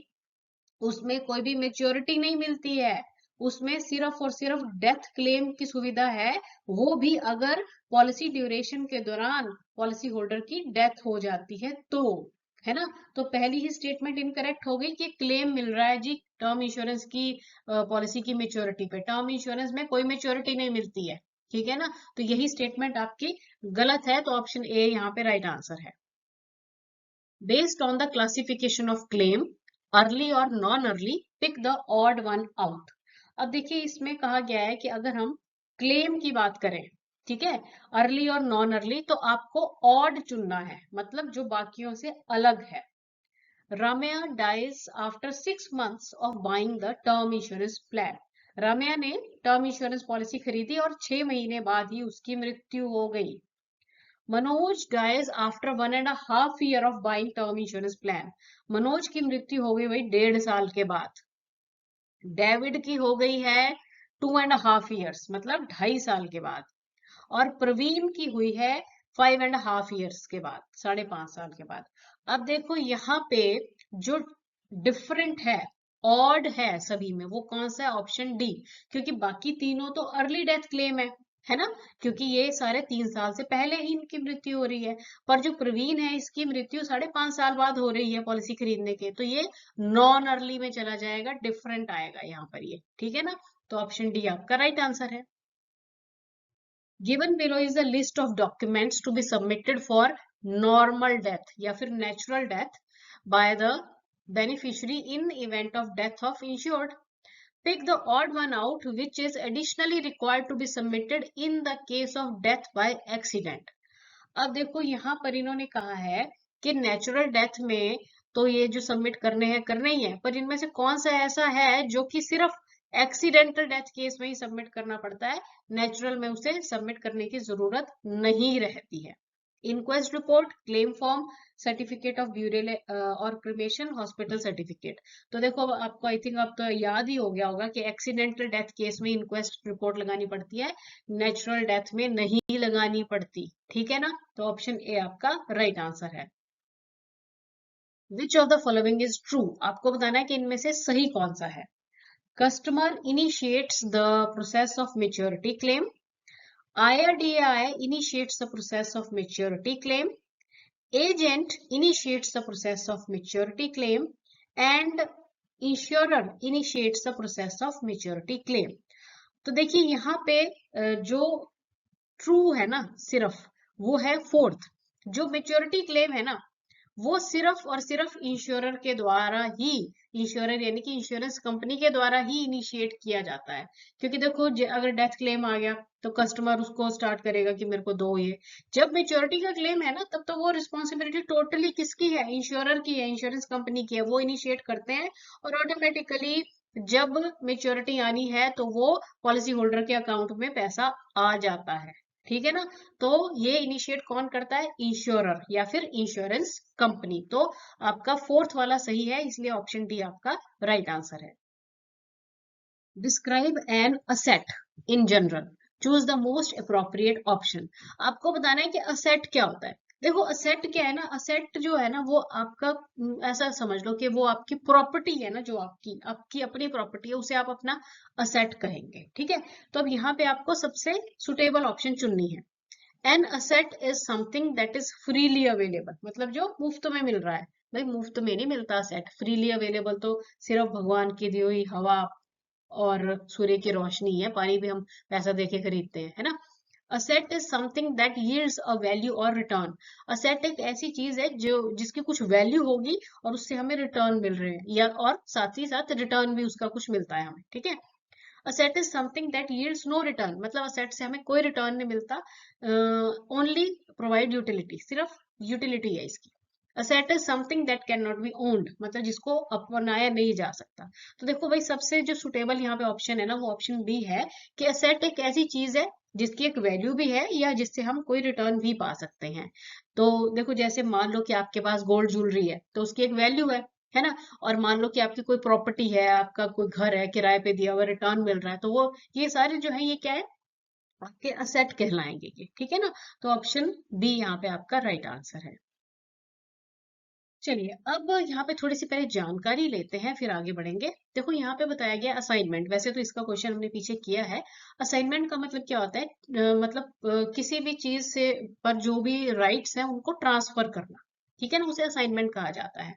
उसमें कोई भी मेच्योरिटी नहीं मिलती है, उसमें सिर्फ और सिर्फ डेथ क्लेम की सुविधा है, वो भी अगर पॉलिसी ड्यूरेशन के दौरान पॉलिसी होल्डर की डेथ हो जाती है तो, है ना। तो पहली ही स्टेटमेंट इनकरेक्ट हो गई कि क्लेम मिल रहा है जी टर्म इंश्योरेंस की पॉलिसी की मेच्योरिटी पे। टर्म इंश्योरेंस में कोई मेच्योरिटी नहीं मिलती है, ठीक है ना। तो यही स्टेटमेंट आपकी गलत है, तो ऑप्शन ए यहाँ पे राइट आंसर है। Based on the classification of claim, early or non-early, pick the odd one out. अब देखिए इसमें कहा गया है कि अगर हम क्लेम की बात करें, ठीक है, अर्ली और नॉन अर्ली, तो आपको ऑड चुनना है, मतलब जो बाकियों से अलग है। Ramya dies after 6 months of buying the term insurance plan. Ramya ने टर्म इंश्योरेंस पॉलिसी खरीदी और 6 महीने बाद ही उसकी मृत्यु हो गई। Manoj dies after 1.5 year of buying term insurance plan. Manoj की मृत्यु हो गई भाई 1.5 साल के बाद। डेविड की हो गई है 2.5 years, मतलब 2.5 साल के बाद। और प्रवीण की हुई है 5.5 years के बाद, 5.5 साल के बाद। अब देखो यहाँ पे जो डिफरेंट है, ऑड है सभी में, वो कौन सा है? ऑप्शन डी, क्योंकि बाकी तीनों तो अर्ली डेथ क्लेम है ना, क्योंकि ये सारे 3 साल से पहले ही इनकी मृत्यु हो रही है। पर जो प्रवीण है इसकी मृत्यु 5.5 साल बाद हो रही है पॉलिसी खरीदने के, तो ये नॉन अर्ली में चला जाएगा, डिफरेंट आएगा यहाँ पर ये, ठीक है ना। तो ऑप्शन डी आपका राइट आंसर है। Given below is a list of documents to be submitted for normal death या फिर natural death by the beneficiary in event of death of insured. Pick the odd one out which is additionally required to be submitted in the case of death by accident. अब देखो यहाँ पर इन्होंने कहा है कि नेचुरल डेथ में तो ये जो सबमिट करने ही है, पर इनमें से कौन सा ऐसा है जो कि सिर्फ एक्सीडेंटल डेथ केस में ही सबमिट करना पड़ता है, नेचुरल में उसे सबमिट करने की जरूरत नहीं रहती है। Inquest report, claim form, certificate of burial और क्रिमेशन, हॉस्पिटल सर्टिफिकेट। तो देखो आपको आई थिंक अब तो याद ही हो गया होगा कि एक्सीडेंटल डेथ केस में इंक्वेस्ट रिपोर्ट लगानी पड़ती है, नेचुरल डेथ में नहीं लगानी पड़ती, ठीक है ना। तो ऑप्शन ए आपका राइट आंसर है। Which of the following is true, आपको बताना है कि इनमें से सही कौन सा है। Customer initiates the process of maturity claim, IRDAI initiates the process of maturity claim, agent initiates the process of maturity claim, and insurer initiates the process of maturity claim. तो देखिए यहाँ पे जो ट्रू है ना सिर्फ वो है फोर्थ। जो मेच्योरिटी क्लेम है ना वो सिर्फ और सिर्फ इंश्योरर के द्वारा ही, इंश्योरर यानी कि इंश्योरेंस कंपनी के द्वारा ही इनिशिएट किया जाता है। क्योंकि देखो अगर डेथ क्लेम आ गया तो कस्टमर उसको स्टार्ट करेगा कि मेरे को दो ये। जब मेच्योरिटी का क्लेम है ना तब तो वो रिस्पॉन्सिबिलिटी टोटली किसकी है? इंश्योरर की है, इंश्योरेंस कंपनी की है, वो इनिशिएट करते हैं और ऑटोमेटिकली जब मेच्योरिटी आनी है तो वो पॉलिसी होल्डर के अकाउंट में पैसा आ जाता है, ठीक है ना। तो ये इनिशिएट कौन करता है? इंश्योरर या फिर इंश्योरेंस कंपनी। तो आपका फोर्थ वाला सही है, इसलिए ऑप्शन डी आपका राइट आंसर है। Describe an asset in general, choose the most appropriate option. आपको बताना है कि असेट क्या होता है। देखो असेट क्या है ना, असेट जो है ना वो आपका ऐसा समझ लो कि वो आपकी प्रॉपर्टी है ना, जो आपकी आपकी अपनी प्रॉपर्टी है उसे आप अपना असेट कहेंगे, ठीक है। तो अब यहाँ पे आपको सबसे सुटेबल ऑप्शन चुननी है। An asset is something that is freely available, मतलब जो मुफ्त में मिल रहा है। भाई मुफ्त में नहीं मिलता असेट, फ्रीली अवेलेबल तो सिर्फ भगवान की दी हुई हवा और सूर्य की रोशनी है, पानी भी हम पैसा देके खरीदते हैं, है ना। Asset is something that yields a value और रिटर्न। असेट एक ऐसी चीज है जो जिसकी कुछ वैल्यू होगी और उससे हमें रिटर्न मिल रहे हैं, या और साथ ही साथ रिटर्न भी उसका कुछ मिलता है हमें, ठीक है। Asset is something that yields no return, मतलब असेट से हमें कोई रिटर्न नहीं मिलता, ओनली प्रोवाइड यूटिलिटी, सिर्फ यूटिलिटी है इसकी। Asset is something that can not be owned, मतलब जिसको अपनाया नहीं जा सकता। तो देखो भाई सबसे जो सुटेबल यहाँ पे ऑप्शन है ना वो ऑप्शन बी है कि असेट एक ऐसी चीज है जिसकी एक वैल्यू भी है या जिससे हम कोई रिटर्न भी पा सकते हैं। तो देखो जैसे मान लो कि आपके पास गोल्ड ज्वेलरी है तो उसकी एक वैल्यू है ना। और मान लो कि आपकी कोई प्रॉपर्टी है, आपका कोई घर है किराए पे दिया हुआ, रिटर्न मिल रहा है, तो वो ये सारे जो है ये क्या है, आपके असेट कहलाएंगे ये, ठीक है ना। तो ऑप्शन बी यहाँ पे आपका राइट आंसर है। चलिए अब यहाँ पे थोड़ी सी पहले जानकारी लेते हैं फिर आगे बढ़ेंगे। देखो यहाँ पे बताया गया असाइनमेंट, वैसे तो इसका क्वेश्चन हमने पीछे किया है। असाइनमेंट का मतलब क्या होता है, मतलब किसी भी चीज से पर जो भी राइट्स हैं उनको ट्रांसफर करना, ठीक है ना, उसे असाइनमेंट कहा जाता है।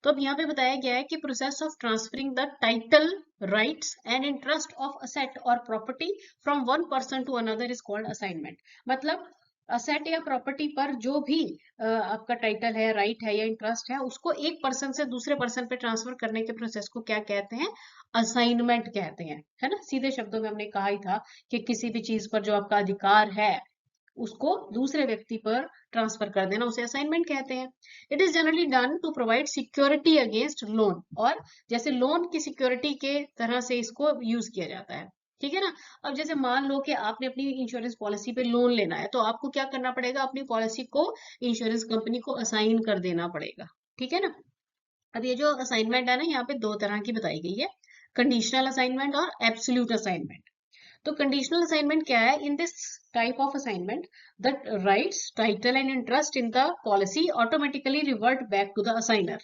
तो अब यहाँ पे बताया गया है कि process of transferring the title, rights and interest of asset और property from one person to another is called assignment. मतलब असेट या प्रॉपर्टी पर जो भी आपका टाइटल है, राइट है या इंटरेस्ट है, उसको एक पर्सन से दूसरे पर्सन पे ट्रांसफर करने के प्रोसेस को क्या कहते हैं, असाइनमेंट कहते हैं, है ना। सीधे शब्दों में हमने कहा ही था कि किसी भी चीज पर जो आपका अधिकार है उसको दूसरे व्यक्ति पर ट्रांसफर कर देना, उसे असाइनमेंट कहते हैं। It is generally done to provide security against loan, और जैसे लोन की सिक्योरिटी के तरह से इसको यूज किया जाता है, ठीक है ना। अब जैसे मान लो कि आपने अपनी इंश्योरेंस पॉलिसी पे लोन लेना है, तो आपको क्या करना पड़ेगा, अपनी पॉलिसी को इंश्योरेंस कंपनी को असाइन कर देना पड़ेगा, ठीक है ना। अब ये जो असाइनमेंट है ना, यहाँ पे दो तरह की बताई गई है, कंडीशनल असाइनमेंट और एब्सोल्यूट असाइनमेंट। तो कंडीशनल असाइनमेंट क्या है, in this type of assignment the rights, title and interest in the policy automatically revert back to the assignor.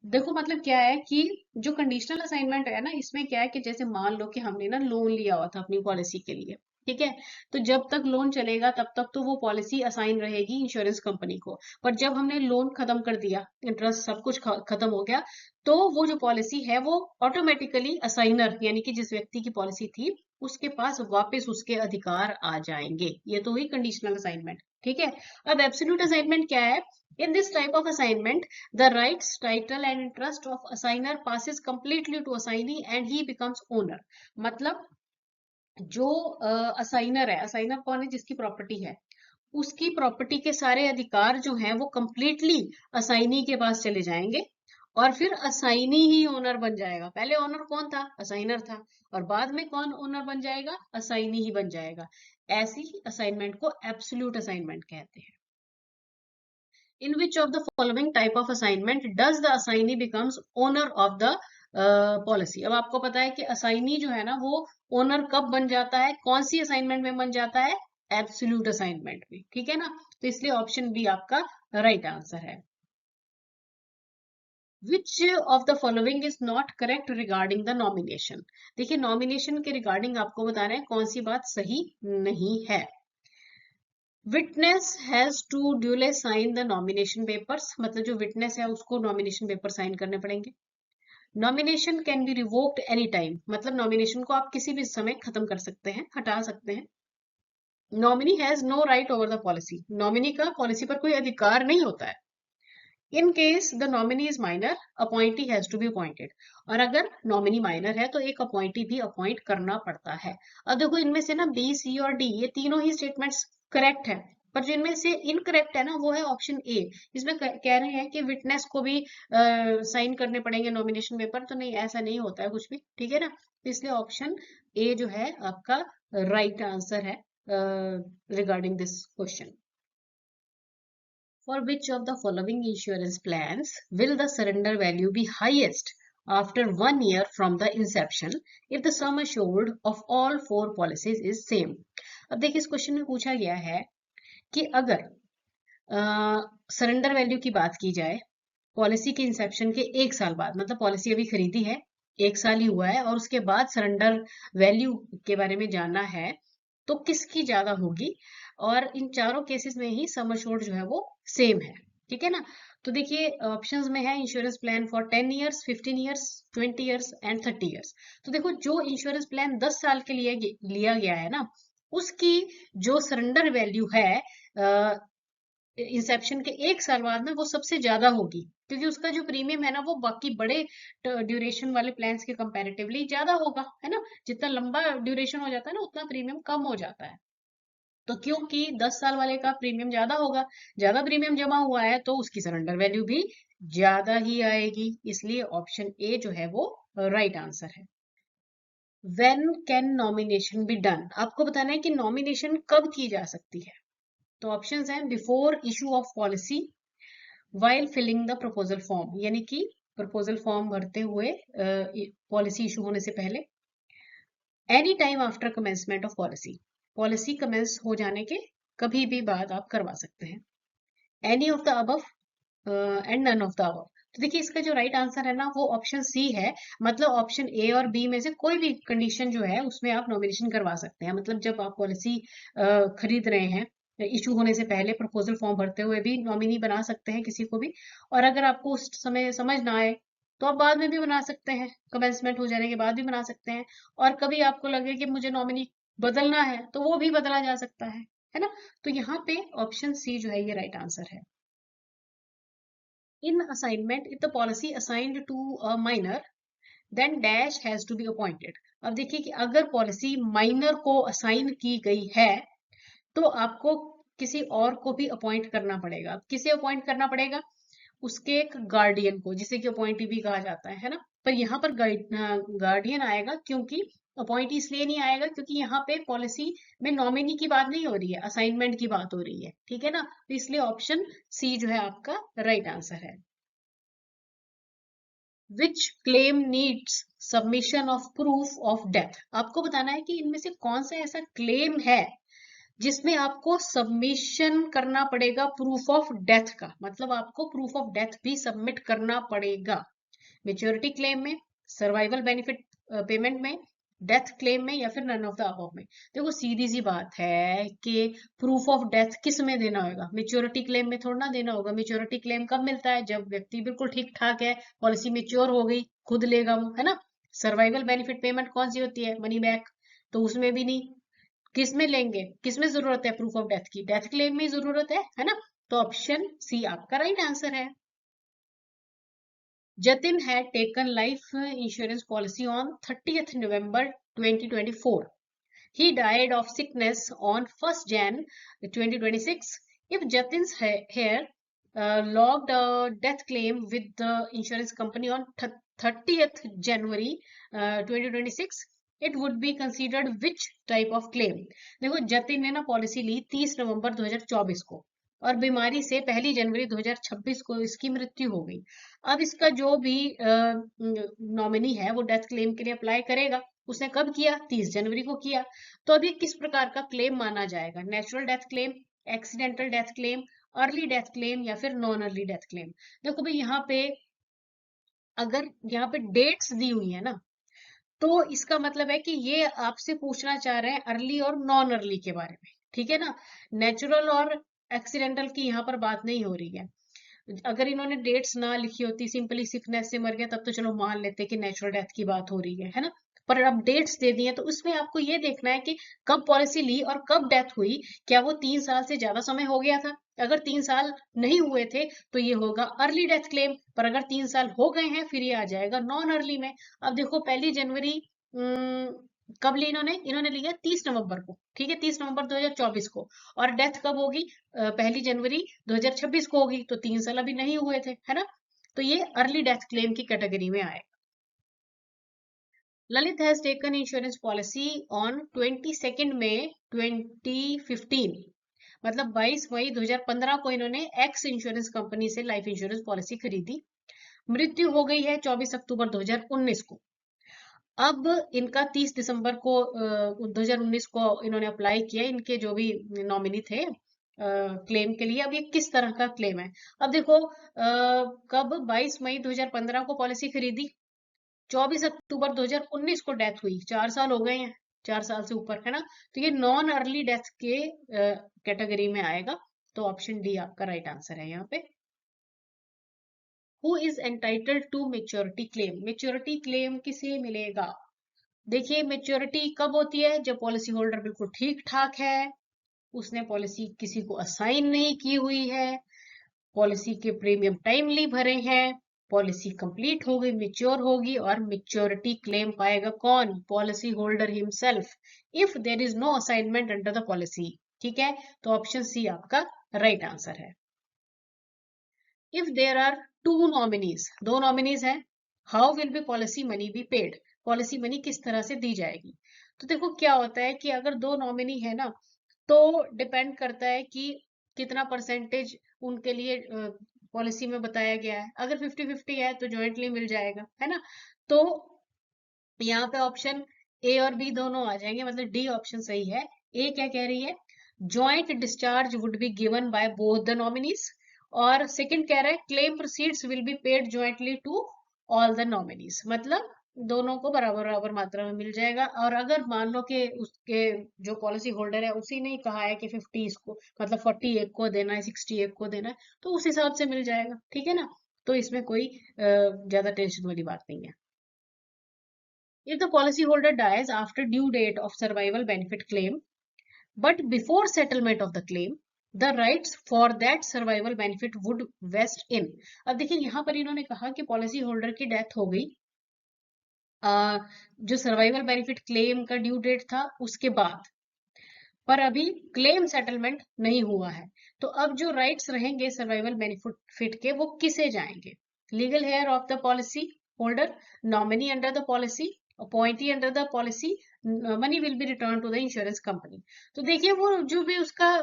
देखो मतलब क्या है कि जो कंडीशनल असाइनमेंट है ना, इसमें क्या है कि जैसे मान लो कि हमने ना लोन लिया हुआ था अपनी पॉलिसी के लिए, ठीक है। तो जब तक लोन चलेगा तब तक तो वो पॉलिसी असाइन रहेगी इंश्योरेंस कंपनी को। पर जब हमने लोन खत्म कर दिया, इंटरेस्ट सब कुछ खत्म हो गया, तो वो जो पॉलिसी है वो ऑटोमेटिकली असाइनर यानी कि जिस व्यक्ति की पॉलिसी थी उसके पास वापस उसके अधिकार आ जाएंगे। ये तो हुई कंडीशनल असाइनमेंट, ठीक है। अब एब्सोल्यूट असाइनमेंट क्या है, in this type of assignment the rights, title and interest of assigner passes completely to assignee and he becomes owner। मतलब जो असाइनर है, असाइनर कौन है, जिसकी प्रॉपर्टी है, उसकी प्रॉपर्टी के सारे अधिकार जो हैं वो कंप्लीटली असाइनी के पास चले जाएंगे, और फिर असाइनी ही ओनर बन जाएगा। पहले ओनर कौन था, असाइनर था, और बाद में कौन ओनर बन जाएगा, असाइनी ही बन जाएगा। ऐसी असाइनमेंट को एब्सोल्यूट असाइनमेंट कहते हैं। In which of the following type of assignment does the assignee becomes owner of the policy। अब आपको पता है कि असाइनी जो है ना वो ओनर कब बन जाता है, कौन सी असाइनमेंट में बन जाता है, एब्सोल्यूट असाइनमेंट में, ठीक है ना। तो इसलिए ऑप्शन बी आपका राइट आंसर है। Which of the following is not correct regarding the nomination। देखिए नॉमिनेशन के रिगार्डिंग आपको बता रहे हैं कौन सी बात सही नहीं है। Witness has to duly sign the nomination papers, मतलब जो विटनेस है उसको नॉमिनेशन पेपर साइन करने पड़ेंगे। Nomination can be revoked any time, मतलब नॉमिनेशन को आप किसी भी समय खत्म कर सकते हैं, हटा सकते हैं। Nominee has no right over the policy, nominee का पॉलिसी पर कोई अधिकार नहीं होता है। In case the nominee is minor, appointee has to be appointed, और अगर नॉमिनी माइनर है तो एक अपॉइंटी भी अपॉइंट करना पड़ता है। अब देखो इनमें से ना बी, सी और डी ये तीनों ही स्टेटमेंट्स करेक्ट है, पर जो इनमें से इनकरेक्ट है ना वो है ऑप्शन ए। इसमें कह रहे हैं कि विटनेस को भी साइन करने पड़ेंगे नॉमिनेशन पेपर, तो नहीं ऐसा नहीं होता है कुछ भी, ठीक है ना। तो इसलिए ऑप्शन ए जो है आपका राइट आंसर है regarding this question. For which of the following insurance plans will the surrender value be highest after 1 year from the inception if the sum assured of all 4 policies is same। अब देखिए इस क्वेश्चन में पूछा गया है कि अगर सरेंडर वैल्यू की बात की जाए पॉलिसी के इंसेप्शन के 1 साल बाद, मतलब पॉलिसी अभी खरीदी है 1 साल ही हुआ है और उसके बाद सरेंडर वैल्यू के बारे में जानना है, तो किसकी ज्यादा होगी। और इन चारों केसेस में ही सम अश्योर्ड जो है वो सेम है, ठीक है ना। तो देखिए ऑप्शंस में है insurance plan for 10 years, 15 years, 20 years and 30 years. तो देखो जो इंश्योरेंस प्लान 10 साल के लिए लिया गया है ना, उसकी जो सरेंडर वैल्यू है इंसेप्शन के 1 साल बाद में वो सबसे ज्यादा होगी, क्योंकि उसका जो प्रीमियम है ना वो बाकी बड़े ड्यूरेशन वाले प्लान्स के कंपैरेटिवली ज्यादा होगा, है ना। जितना लंबा ड्यूरेशन हो जाता है ना उतना प्रीमियम कम हो जाता है। तो क्योंकि 10 साल वाले का प्रीमियम ज्यादा होगा, ज्यादा प्रीमियम जमा हुआ है तो उसकी सरेंडर वैल्यू भी ज्यादा ही आएगी, इसलिए ऑप्शन ए जो है वो राइट आंसर है। When can nomination be done, आपको बताना है कि नॉमिनेशन कब की जा सकती है। तो ऑप्शंस हैं before issue of policy, while filling the proposal form, यानी कि प्रपोजल फॉर्म भरते हुए पॉलिसी इशू होने से पहले, any time after commencement of policy, policy commence हो जाने के कभी भी बाद आप करवा सकते हैं, any of the above and none of the above. तो देखिए इसका जो राइट आंसर है ना वो ऑप्शन सी है, मतलब ऑप्शन ए और बी में से कोई भी कंडीशन जो है उसमें आप नॉमिनेशन करवा सकते हैं, मतलब जब आप पॉलिसी खरीद रहे हैं, इशू होने से पहले प्रपोजल फॉर्म भरते हुए भी नॉमिनी बना सकते हैं किसी को भी, और अगर आपको उस समय समझ ना आए तो आप बाद में भी बना सकते हैं, कमेंसमेंट हो जाने के बाद भी बना सकते हैं, और कभी आपको लगे कि मुझे नॉमिनी बदलना है तो वो भी बदला जा सकता है ना। तो यहाँ पे ऑप्शन सी जो है ये राइट आंसर है। In assignment, if the policy assigned to a minor, then dash has to be appointed। अब देखिए कि अगर पॉलिसी माइनर को असाइन की गई है तो आपको किसी और को भी अपॉइंट करना पड़ेगा। किसे अपॉइंट करना पड़ेगा? उसके एक गार्डियन को, जिसे कि अपॉइंटी भी कहा जाता है ना। पर यहाँ पर गार्डियन आएगा, क्योंकि अपॉइंटी इसलिए नहीं आएगा क्योंकि यहाँ पे पॉलिसी में नॉमिनी की बात नहीं हो रही है, असाइनमेंट की बात हो रही है, ठीक है ना। तो इसलिए ऑप्शन सी जो है आपका राइट आंसर है। Which claim needs submission of proof of death, आपको बताना है कि इनमें से कौन सा ऐसा क्लेम है जिसमें आपको सबमिशन करना पड़ेगा प्रूफ ऑफ डेथ का, मतलब आपको प्रूफ ऑफ डेथ भी सबमिट करना पड़ेगा। मेच्योरिटी क्लेम में, सर्वाइवल बेनिफिट पेमेंट में, डेथ क्लेम में, या फिर नन ऑफ द अबव में। देखो सीधी सी बात है कि प्रूफ ऑफ डेथ किस में देना होगा? मेच्योरिटी क्लेम में थोड़ा ना देना होगा। मेच्योरिटी क्लेम कब मिलता है? जब व्यक्ति बिल्कुल ठीक ठाक है, पॉलिसी मेच्योर हो गई, खुद लेगा वो, है ना। सर्वाइवल बेनिफिट पेमेंट कौन सी होती है? मनी बैक, तो उसमें भी नहीं। किस में लेंगे? किस में जरूरत है प्रूफ ऑफ डेथ की? डेथ क्लेम में जरूरत है ना। तो ऑप्शन सी आपका राइट आंसर है। Jatin had taken life insurance policy on 30th November 2024. He died of sickness on 1st Jan 2026. If Jatin's hair logged a death claim with the insurance company on 30th January 2026, it would be considered which type of claim? देखो जतिन ने ना पॉलिसी ली 30 नवंबर 2024 को, और बीमारी से 1 जनवरी 2026 को इसकी मृत्यु हो गई। अब इसका जो भी नॉमिनी है वो डेथ क्लेम के लिए अप्लाई करेगा, उसने कब किया? 30 जनवरी को किया। तो अब ये किस प्रकार का क्लेम माना जाएगा? Natural death claim, accidental death claim, early death claim, या फिर नॉन अर्ली डेथ क्लेम? देखो भाई यहाँ पे अगर यहाँ पे डेट्स दी हुई है ना, तो इसका मतलब है कि ये आपसे पूछना चाह रहे हैं अर्ली और नॉन अर्ली के बारे में, ठीक है ना। नेचुरल और एक्सीडेंटल की यहाँ पर बात नहीं हो रही है। अगर इन्होंने डेट्स ना लिखी होती, सिंपली सिकनेस से मर गया, तब तो चलो मान लेते कि नेचुरल डेथ की बात हो रही है ना। पर अब डेट्स दे दी है तो उसमें आपको ये देखना है कि कब पॉलिसी ली और कब डेथ हुई। क्या वो 3 साल से ज्यादा समय हो गया था? अगर 3 साल नहीं हुए थे तो ये होगा अर्ली डेथ क्लेम, पर अगर 3 साल हो गए हैं फिर ये आ जाएगा नॉन अर्ली में। अब देखो 1 जनवरी कब ली इन्होंने? इन्होंने लिया 30 नवंबर को, ठीक है, 30 नवंबर 2024 को, और डेथ कब होगी? 1 जनवरी 2026 को होगी, तो 3 साल अभी नहीं हुए थे, है ना। तो ये अर्ली डेथ क्लेम की कैटेगरी में आए। Lalit has taken insurance policy on 22 मई 2015, मतलब 22 मई 2015 को इन्होंने एक्स इंश्योरेंस कंपनी से लाइफ इंश्योरेंस पॉलिसी खरीदी। मृत्यु हो गई है 24 अक्टूबर 2019 को। अब इनका 30 दिसंबर को 2019 को इन्होंने अप्लाई किया, इनके जो भी नॉमिनी थे क्लेम के लिए। अब ये किस तरह का क्लेम है? अब देखो कब 22 मई 2015 को पॉलिसी खरीदी, 24 अक्टूबर 2019 को डेथ हुई, 4 साल हो गए हैं, 4 साल से ऊपर, है ना। तो ये नॉन अर्ली डेथ के कैटेगरी में आएगा। तो ऑप्शन डी आपका राइट आंसर है यहाँ पे। Who is entitled to maturity claim, maturity claim किसे मिलेगा? देखिए मेच्योरिटी कब होती है? जब पॉलिसी होल्डर बिल्कुल ठीक ठाक है, उसने पॉलिसी किसी को असाइन नहीं की हुई है, पॉलिसी के प्रीमियम टाइमली भरे हैं, पॉलिसी कंप्लीट हो गई, मेच्योर होगी, और मेच्योरिटी क्लेम पाएगा कौन? Policy holder himself, if there is no assignment under the policy. ठीक है, तो ऑप्शन सी आपका राइट आंसर है। If there are two nominees, दो नॉमिनीज हैं, how will be policy money be paid, policy money किस तरह से दी जाएगी। तो देखो क्या होता है कि अगर दो नॉमिनी है ना, तो डिपेंड करता है कि कितना परसेंटेज उनके लिए पॉलिसी में बताया गया है। अगर 50-50 है तो ज्वाइंटली मिल जाएगा, है ना। तो यहाँ पे ऑप्शन ए और बी दोनों आ जाएंगे, मतलब डी ऑप्शन सही है। ए क्या कह रही है, joint discharge would be given by both the nominees, और सेकंड कह रहा है claim proceeds will be paid jointly to all the nominees, मतलब दोनों को बराबर बराबर मात्रा में मिल जाएगा। और अगर मान लो कि उसके जो पॉलिसी होल्डर है उसी ने कहा है कि 50 इसको, मतलब 40 एक को देना है, 60 एक को देना है, तो उस हिसाब से मिल जाएगा, ठीक है ना। तो इसमें कोई ज्यादा टेंशन वाली बात नहीं है। If the policyholder dies after due date of survival benefit claim, but before settlement of the claim, the rights for that survival benefit would vest in। अब देखिए यहाँ पर इन्होंने कहा कि पॉलिसी होल्डर की डेथ हो गई, जो सर्वाइवल बेनिफिट क्लेम का ड्यू डेट था उसके बाद, पर अभी क्लेम सेटलमेंट नहीं हुआ है। तो अब जो राइट्स रहेंगे सर्वाइवल बेनिफिट के, वो किसे जाएंगे? Legal heir of the policy holder, nominee under the policy, appointee under the policy, money will be return to the insurance company. तो देखिए वो जो भी उसका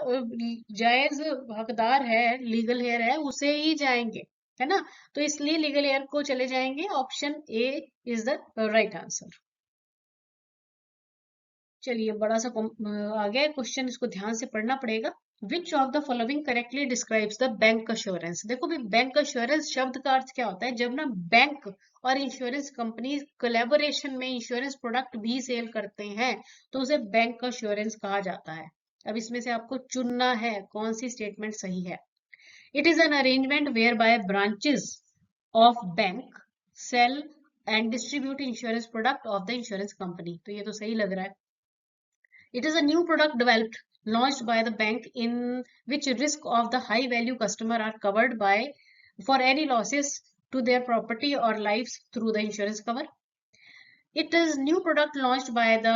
जायज हकदार है, लीगल हेयर है, उसे ही जाएंगे, है ना। तो इसलिए लीगल हेयर को चले जाएंगे, option A is the right answer. चलिए बड़ा सा आ गया क्वेश्चन, इसको ध्यान से पढ़ना पड़ेगा। विच of the following correctly describes the bank assurance. देखो भाई, बैंक अश्योरेंस शब्द का अर्थ क्या होता है, जब ना बैंक और इंश्योरेंस कंपनी कोलैबोरेशन में इंश्योरेंस प्रोडक्ट भी सेल करते हैं, तो उसे बैंक अश्योरेंस कहा जाता है। अब इसमें से आपको चुनना है कौन सी स्टेटमेंट सही है। It is an arrangement whereby branches of bank sell and distribute insurance product of the insurance company, तो ये तो सही लग रहा है। It is a new product developed, launched by the bank, in which risk of the high value customer are covered by for any losses to their property or lives through the insurance cover. It is new product launched by the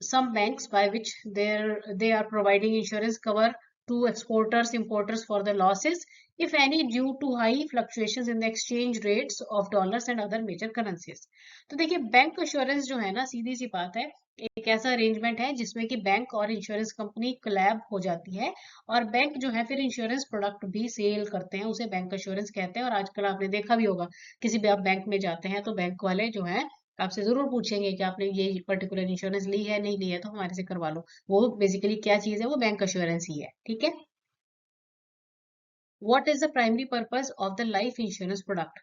some banks by which they are providing insurance cover to exporters, importers for the losses, if any, due to high fluctuations in the exchange rates of dollars and other major currencies। तो देखिए बैंक इंश्योरेंस जो है ना, सीधी सी बात है, एक ऐसा अरेंजमेंट है जिसमें कि बैंक और इंश्योरेंस कंपनी कोलैब हो जाती है, और बैंक जो है फिर इंश्योरेंस प्रोडक्ट भी सेल करते हैं, उसे बैंक इंश्योरेंस कहते हैं। और आजकल आपने देखा भी होगा, किसी भी आप बैंक में जाते हैं तो बैंक वाले जो है आपसे जरूर पूछेंगे कि आपने ये पर्टिकुलर इंश्योरेंस ली है, नहीं ली है तो हमारे से करवा लो। वो बेसिकली क्या चीज है, वो बैंक इंश्योरेंस ही है, ठीक है। What is the primary purpose of the life insurance product.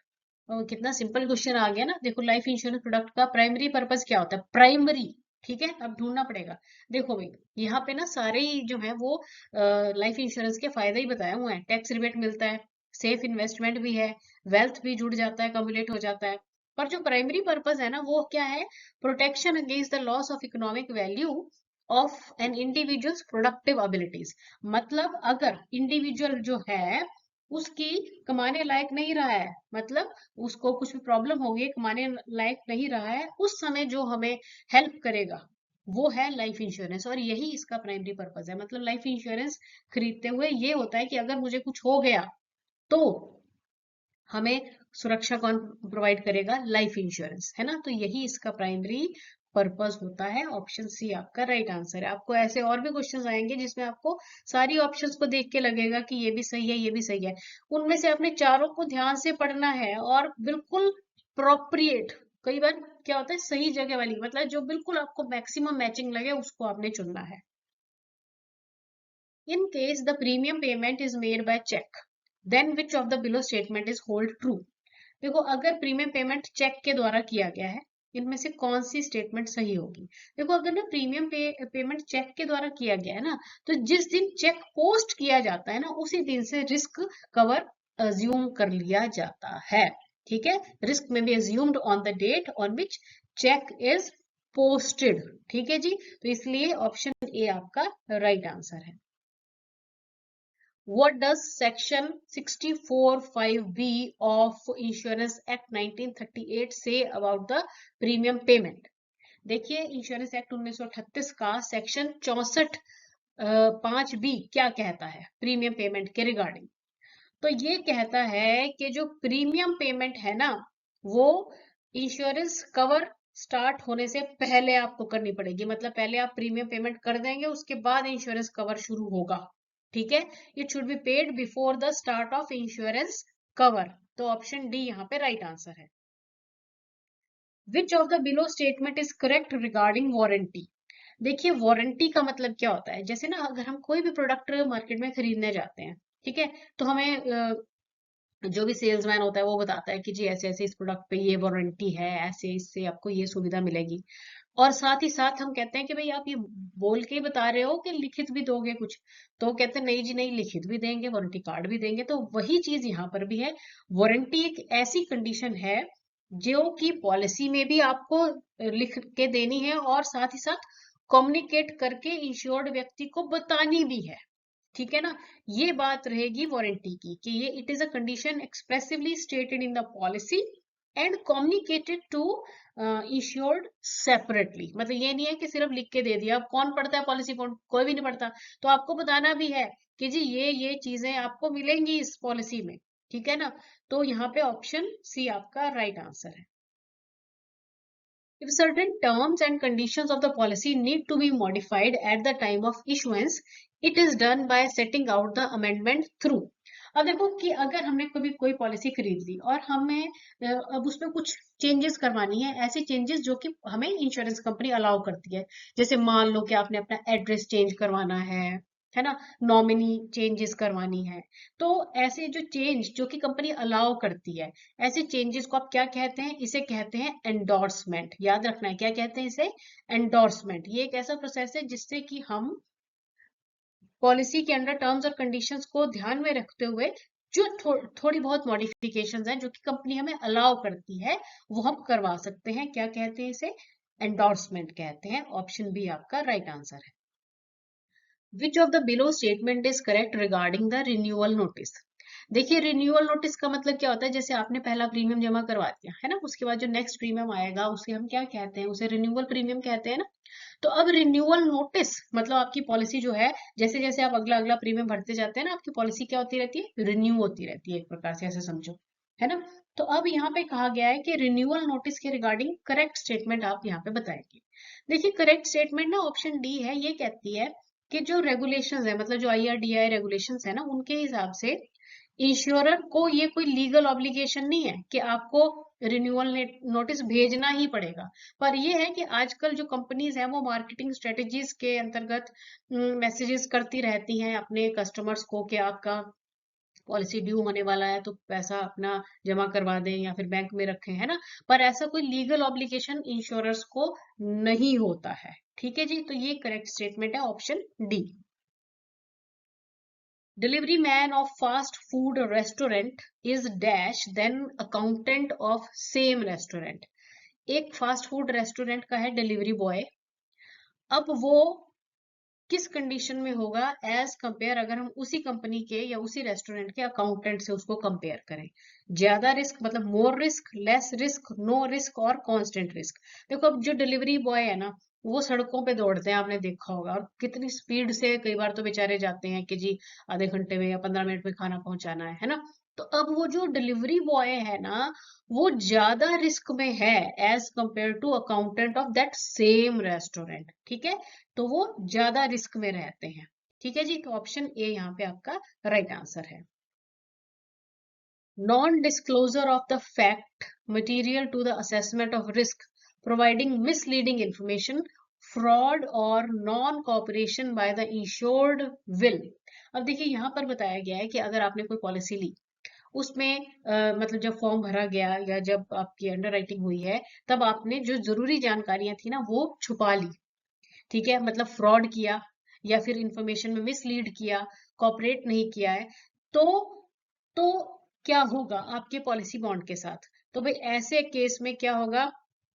कितना सिंपल क्वेश्चन आ गया ना। देखो लाइफ इंश्योरेंस प्रोडक्ट का प्राइमरी पर्पस क्या होता है, प्राइमरी, ठीक है। अब ढूंढना पड़ेगा। देखो भाई, यहाँ पे ना सारे ही जो है वो लाइफ इंश्योरेंस के फायदे ही बताए हुए हैं। टैक्स रिबेट मिलता है, सेफ इन्वेस्टमेंट भी है, वेल्थ भी जुड़ जाता है, कम्युलेट हो जाता है। पर जो प्राइमरी पर्पस है ना, वो क्या है, protection against the loss of economic value of an individuals productive abilities. मतलब अगर इंडिविजुअल जो है उसकी कमाने लायक नहीं रहा है, मतलब उसको कुछ भी प्रॉब्लम होगी, कमाने लायक नहीं रहा है, उस समय जो हमें हेल्प करेगा वो है लाइफ इंश्योरेंस। और यही इसका प्राइमरी पर्पस है। मतलब लाइफ इंश्योरेंस खरीदते हुए ये होता है कि अगर मुझे कुछ हो गया तो हमें सुरक्षा कौन प्रोवाइड करेगा, लाइफ इंश्योरेंस, है ना। तो यही इसका प्राइमरी पर्पस होता है। ऑप्शन सी आपका राइट आंसर है। आपको ऐसे और भी क्वेश्चंस आएंगे जिसमें आपको सारी ऑप्शंस को देख के लगेगा कि ये भी सही है, ये भी सही है। उनमें से आपने चारों को ध्यान से पढ़ना है और बिल्कुल प्रोप्रिएट, कई बार क्या होता है सही जगह वाली, मतलब जो बिल्कुल आपको मैक्सिमम मैचिंग लगे उसको आपने चुनना है। In case the premium payment is made by cheque, then which of the below statement is hold true. देखो अगर प्रीमियम पेमेंट चेक के द्वारा किया गया है, इनमें से कौन सी स्टेटमेंट सही होगी। देखो अगर ना प्रीमियम पेमेंट चेक के द्वारा किया गया है ना, तो जिस दिन चेक पोस्ट किया जाता है ना, उसी दिन से रिस्क कवर अज्यूम कर लिया जाता है, ठीक है। रिस्क में be assumed on the date on which cheque is posted, ठीक है जी। तो इसलिए ऑप्शन ए आपका राइट आंसर है। What does section 64(5)(b) of Insurance Act 1938 say about the premium payment? देखिए इंश्योरेंस एक्ट 1938 का सेक्शन 64 5B क्या कहता है प्रीमियम पेमेंट के रिगार्डिंग? तो ये कहता है कि जो प्रीमियम पेमेंट है ना, वो इंश्योरेंस कवर स्टार्ट होने से पहले आपको करनी पड़ेगी। मतलब पहले आप प्रीमियम पेमेंट कर देंगे, उसके बाद इंश्योरेंस कवर शुरू होगा। ठीक है, it should be paid before the start of insurance cover. तो ऑप्शन डी यहाँ पे राइट आंसर है। Which of the below statement is correct regarding warranty? देखिए वारंटी का मतलब क्या होता है, जैसे ना अगर हम कोई भी प्रोडक्ट मार्केट में खरीदने जाते हैं, ठीक है, तो हमें जो भी सेल्समैन होता है वो बताता है कि जी ऐसे ऐसे इस प्रोडक्ट पे ये वारंटी है, ऐसे इससे आपको ये सुविधा मिलेगी। और साथ ही साथ हम कहते हैं कि भाई आप ये बोल के ही बता रहे हो कि लिखित भी दोगे कुछ? तो वो कहते हैं नहीं जी नहीं, लिखित भी देंगे, वारंटी कार्ड भी देंगे। तो वही चीज यहाँ पर भी है। वारंटी एक ऐसी कंडीशन है जो कि पॉलिसी में भी आपको लिख के देनी है और साथ ही साथ कम्युनिकेट करके इंश्योर्ड व्यक्ति को बतानी भी है। ठीक है ना, ये बात रहेगी वारंटी की कि ये it is a condition expressively stated in the policy and communicated to insured separately. मतलब ये नहीं है कि सिर्फ लिख के दे दिया। अब कौन पढ़ता है पॉलिसी बॉन्ड? कोई भी नहीं पढ़ता। तो आपको बताना भी है कि जी ये चीजें आपको मिलेंगी इस पॉलिसी में। ठीक है ना, तो यहाँ पे ऑप्शन सी आपका राइट आंसर है। If certain terms and conditions of the policy need to be modified at the time of issuance, it is done by setting out the amendment through. अब देखो कि अगर हमने कभी कोई पॉलिसी खरीद ली और हमें अब उसमें कुछ चेंजेस करवानी है, ऐसे चेंजेस जो कि हमें इंश्योरेंस कंपनी अलाउ करती है। जैसे मान लो कि आपने अपना एड्रेस चेंज करवाना है ना, नॉमिनी चेंजेस करवानी है। तो ऐसे जो चेंज जो कि कंपनी अलाउ करती है, ऐसे चेंजेस को आप क्या कहते हैं? इसे कहते हैं एंडोर्समेंट। याद रखना है क्या कहते हैं इसे? एंडोर्समेंट। ये एक ऐसा प्रोसेस है जिससे कि हम पॉलिसी के अंडर टर्म्स और कंडीशंस को ध्यान में रखते हुए जो थोड़ी बहुत मॉडिफिकेशंस हैं जो कि कंपनी हमें अलाउ करती है, वो हम करवा सकते हैं। क्या कहते हैं इसे? एंडोर्समेंट कहते हैं। ऑप्शन बी आपका राइट आंसर है। Which of the below statement is correct regarding the renewal notice? देखिए रिन्यूअल नोटिस का मतलब क्या होता है, जैसे आपने पहला प्रीमियम जमा करवा दिया है ना, उसके बाद जो नेक्स्ट प्रीमियम आएगा उसे हम क्या कहते हैं? उसे रिन्यूअल प्रीमियम कहते हैं ना। तो अब रिन्यूअल नोटिस मतलब आपकी पॉलिसी जो है, जैसे जैसे आप अगला अगला प्रीमियम भरते जाते हैं ना, आपकी पॉलिसी क्या होती रहती है? रिन्यू होती रहती है, एक प्रकार से ऐसे समझो, है ना। तो अब यहाँ पे कहा गया है कि रिन्यूअल नोटिस के रिगार्डिंग करेक्ट स्टेटमेंट आप यहाँ पे बताएंगे। देखिए करेक्ट स्टेटमेंट ना ऑप्शन डी है। ये कहती है कि जो रेगुलेशंस है, मतलब जो IRDAI रेगुलेशंस है ना, उनके हिसाब से इंश्योरर को ये कोई लीगल ऑब्लिगेशन नहीं है कि आपको रिन्यूअल नोटिस भेजना ही पड़ेगा। पर ये है कि आजकल जो कंपनीज हैं वो मार्केटिंग स्ट्रेटेजीज के अंतर्गत मैसेजेस करती रहती हैं अपने कस्टमर्स को कि आपका पॉलिसी ड्यू होने वाला है तो पैसा अपना जमा करवा दें या फिर बैंक में रखें, है ना। पर ऐसा कोई लीगल ऑब्लिगेशन इंश्योरर्स को नहीं होता है। ठीक है जी, तो ये करेक्ट स्टेटमेंट है option D. Delivery man of fast food restaurant is dash then accountant of same restaurant. एक फास्ट फूड रेस्टोरेंट का है डिलीवरी बॉय। अब वो किस कंडीशन में होगा एज कंपेयर, अगर हम उसी कंपनी के या उसी रेस्टोरेंट के अकाउंटेंट से उसको कंपेयर करें? ज्यादा रिस्क मतलब more risk, less risk, no risk और कांस्टेंट रिस्क। देखो अब जो डिलीवरी बॉय है ना, वो सड़कों पे दौड़ते हैं, आपने देखा होगा, और कितनी स्पीड से कई बार तो बेचारे जाते हैं कि जी आधे घंटे में या 15 मिनट में खाना पहुंचाना है ना। तो अब वो जो डिलीवरी बॉय है ना, वो ज्यादा रिस्क में है as compare to accountant of that same restaurant. ठीक है, तो वो ज्यादा रिस्क में रहते हैं। ठीक है जी, तो ऑप्शन ए यहाँ पे आपका राइट आंसर है। Non disclosure of the fact material to the assessment of risk, providing misleading information, fraud और non cooperation by the insured will. अब देखिए यहाँ पर बताया गया है कि अगर आपने कोई पॉलिसी ली, उसमें मतलब जब फॉर्म भरा गया या जब आपकी अंडर राइटिंग हुई है, तब आपने जो जरूरी जानकारियां थी ना वो छुपा ली। ठीक है, मतलब फ्रॉड किया या फिर इंफॉर्मेशन में मिसलीड किया, कॉपरेट नहीं किया है, तो तो क्या होगा आपके पॉलिसी बॉन्ड के साथ? तो भाई ऐसे केस में क्या होगा?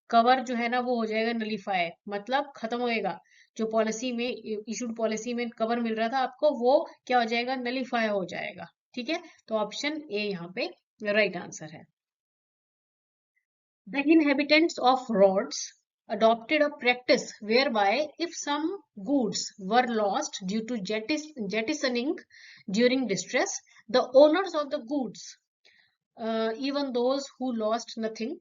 कवर जो है ना वो हो जाएगा नलीफाई, मतलब खत्म होएगा। जो पॉलिसी में इशूड पॉलिसी में कवर मिल रहा था आपको, वो क्या हो जाएगा? नलीफाई हो जाएगा। ठीक है, तो ऑप्शन ए यहाँ पे राइट आंसर है। The inhabitants of rods adopted a practice whereby if some goods were lost due to jettisoning during distress, the owners of the goods, even those who lost nothing,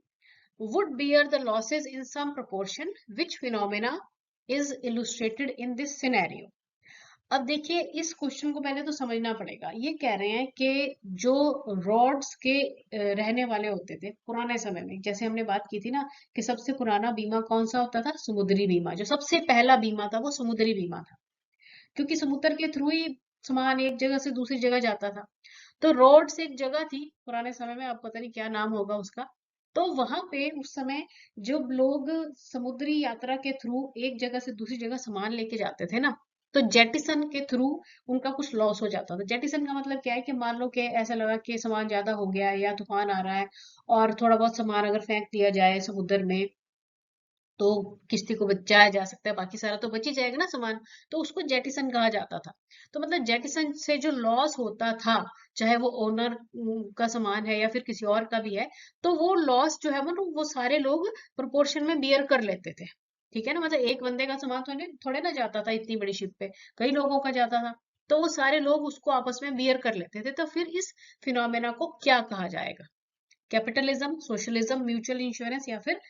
would bear the losses in some proportion. Which phenomena is illustrated in this scenario? अब देखिए, इस क्वेश्चन को पहले तो समझना पड़ेगा। ये कह रहे हैं कि जो रॉड्स के रहने वाले होते थे पुराने समय में, जैसे हमने बात की थी ना कि सबसे पुराना बीमा कौन सा होता था, समुद्री बीमा। जो सबसे पहला बीमा था वो समुद्री बीमा था, क्योंकि समुद्र के थ्रू ही सामान एक जगह से दूसरी जगह जाता था। तो रॉड्स एक जगह थी पुराने समय में, अब पता नहीं क्या नाम होगा उसका। तो वहां पे उस समय जब लोग समुद्री यात्रा के थ्रू एक जगह से दूसरी जगह सामान लेके जाते थे ना, तो जेटिसन के थ्रू उनका कुछ लॉस हो जाता था। जेटिसन का मतलब क्या है कि मान लो कि ऐसा लगा कि सामान ज्यादा हो गया है या तूफान आ रहा है और थोड़ा बहुत सामान अगर फेंक दिया जाए समुद्र में तो किश्ती को बचाया जा सकता है, बाकी सारा तो बच ही जाएगा ना सामान। तो उसको जेटिसन कहा जाता था। तो मतलब जेटिसन से जो लॉस होता था, चाहे वो ओनर का सामान है या फिर किसी और का भी है, तो वो लॉस जो है वो सारे लोग प्रोपोर्शन में बियर कर लेते थे। ठीक है ना, मतलब एक बंदे का सामान थोड़े थोड़े ना जाता था इतनी बड़ी शिप पे, कई लोगों का जाता था। तो वो सारे लोग उसको आपस में बियर कर लेते थे। तो फिर इस फिनोमेना को क्या कहा जाएगा? कैपिटलिज्म, सोशलिज्म, म्यूचुअल इंश्योरेंस या फिर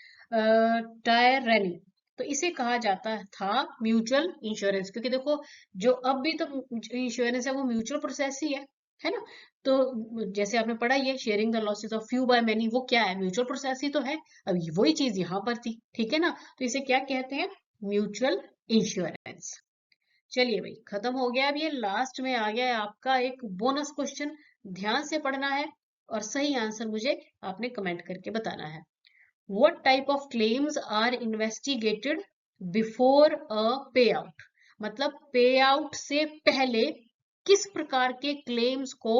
टायरनी? तो इसे कहा जाता था म्यूचुअल इंश्योरेंस, क्योंकि देखो जो अब भी तो इंश्योरेंस है वो म्यूचुअल प्रोसेस ही है ना। तो जैसे आपने पढ़ा ही है, sharing the losses of few by many, वो क्या है? म्यूचुअल प्रोसेस ही तो है। अब वही चीज यहाँ पर थी, ठीक है ना। तो इसे क्या कहते हैं? Mutual insurance. चलिए भाई, खत्म हो गया। अब ये लास्ट में आ गया है आपका एक बोनस क्वेश्चन, ध्यान से पढ़ना है और सही आंसर मुझे आपने कमेंट करके बताना है। What type of claims are investigated before a payout? मतलब पे आउट से पहले किस प्रकार के क्लेम्स को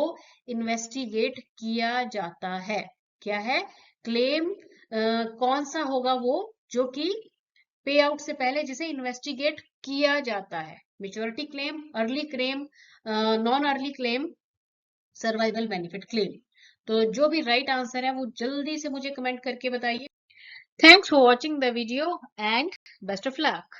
इन्वेस्टिगेट किया जाता है? क्या है क्लेम? कौन सा होगा वो जो कि पे आउट से पहले जिसे इन्वेस्टिगेट किया जाता है? Maturity claim, early claim, non early claim, survival benefit claim. तो जो भी राइट आंसर है वो जल्दी से मुझे कमेंट करके बताइए। Thanks for watching the video and best of luck.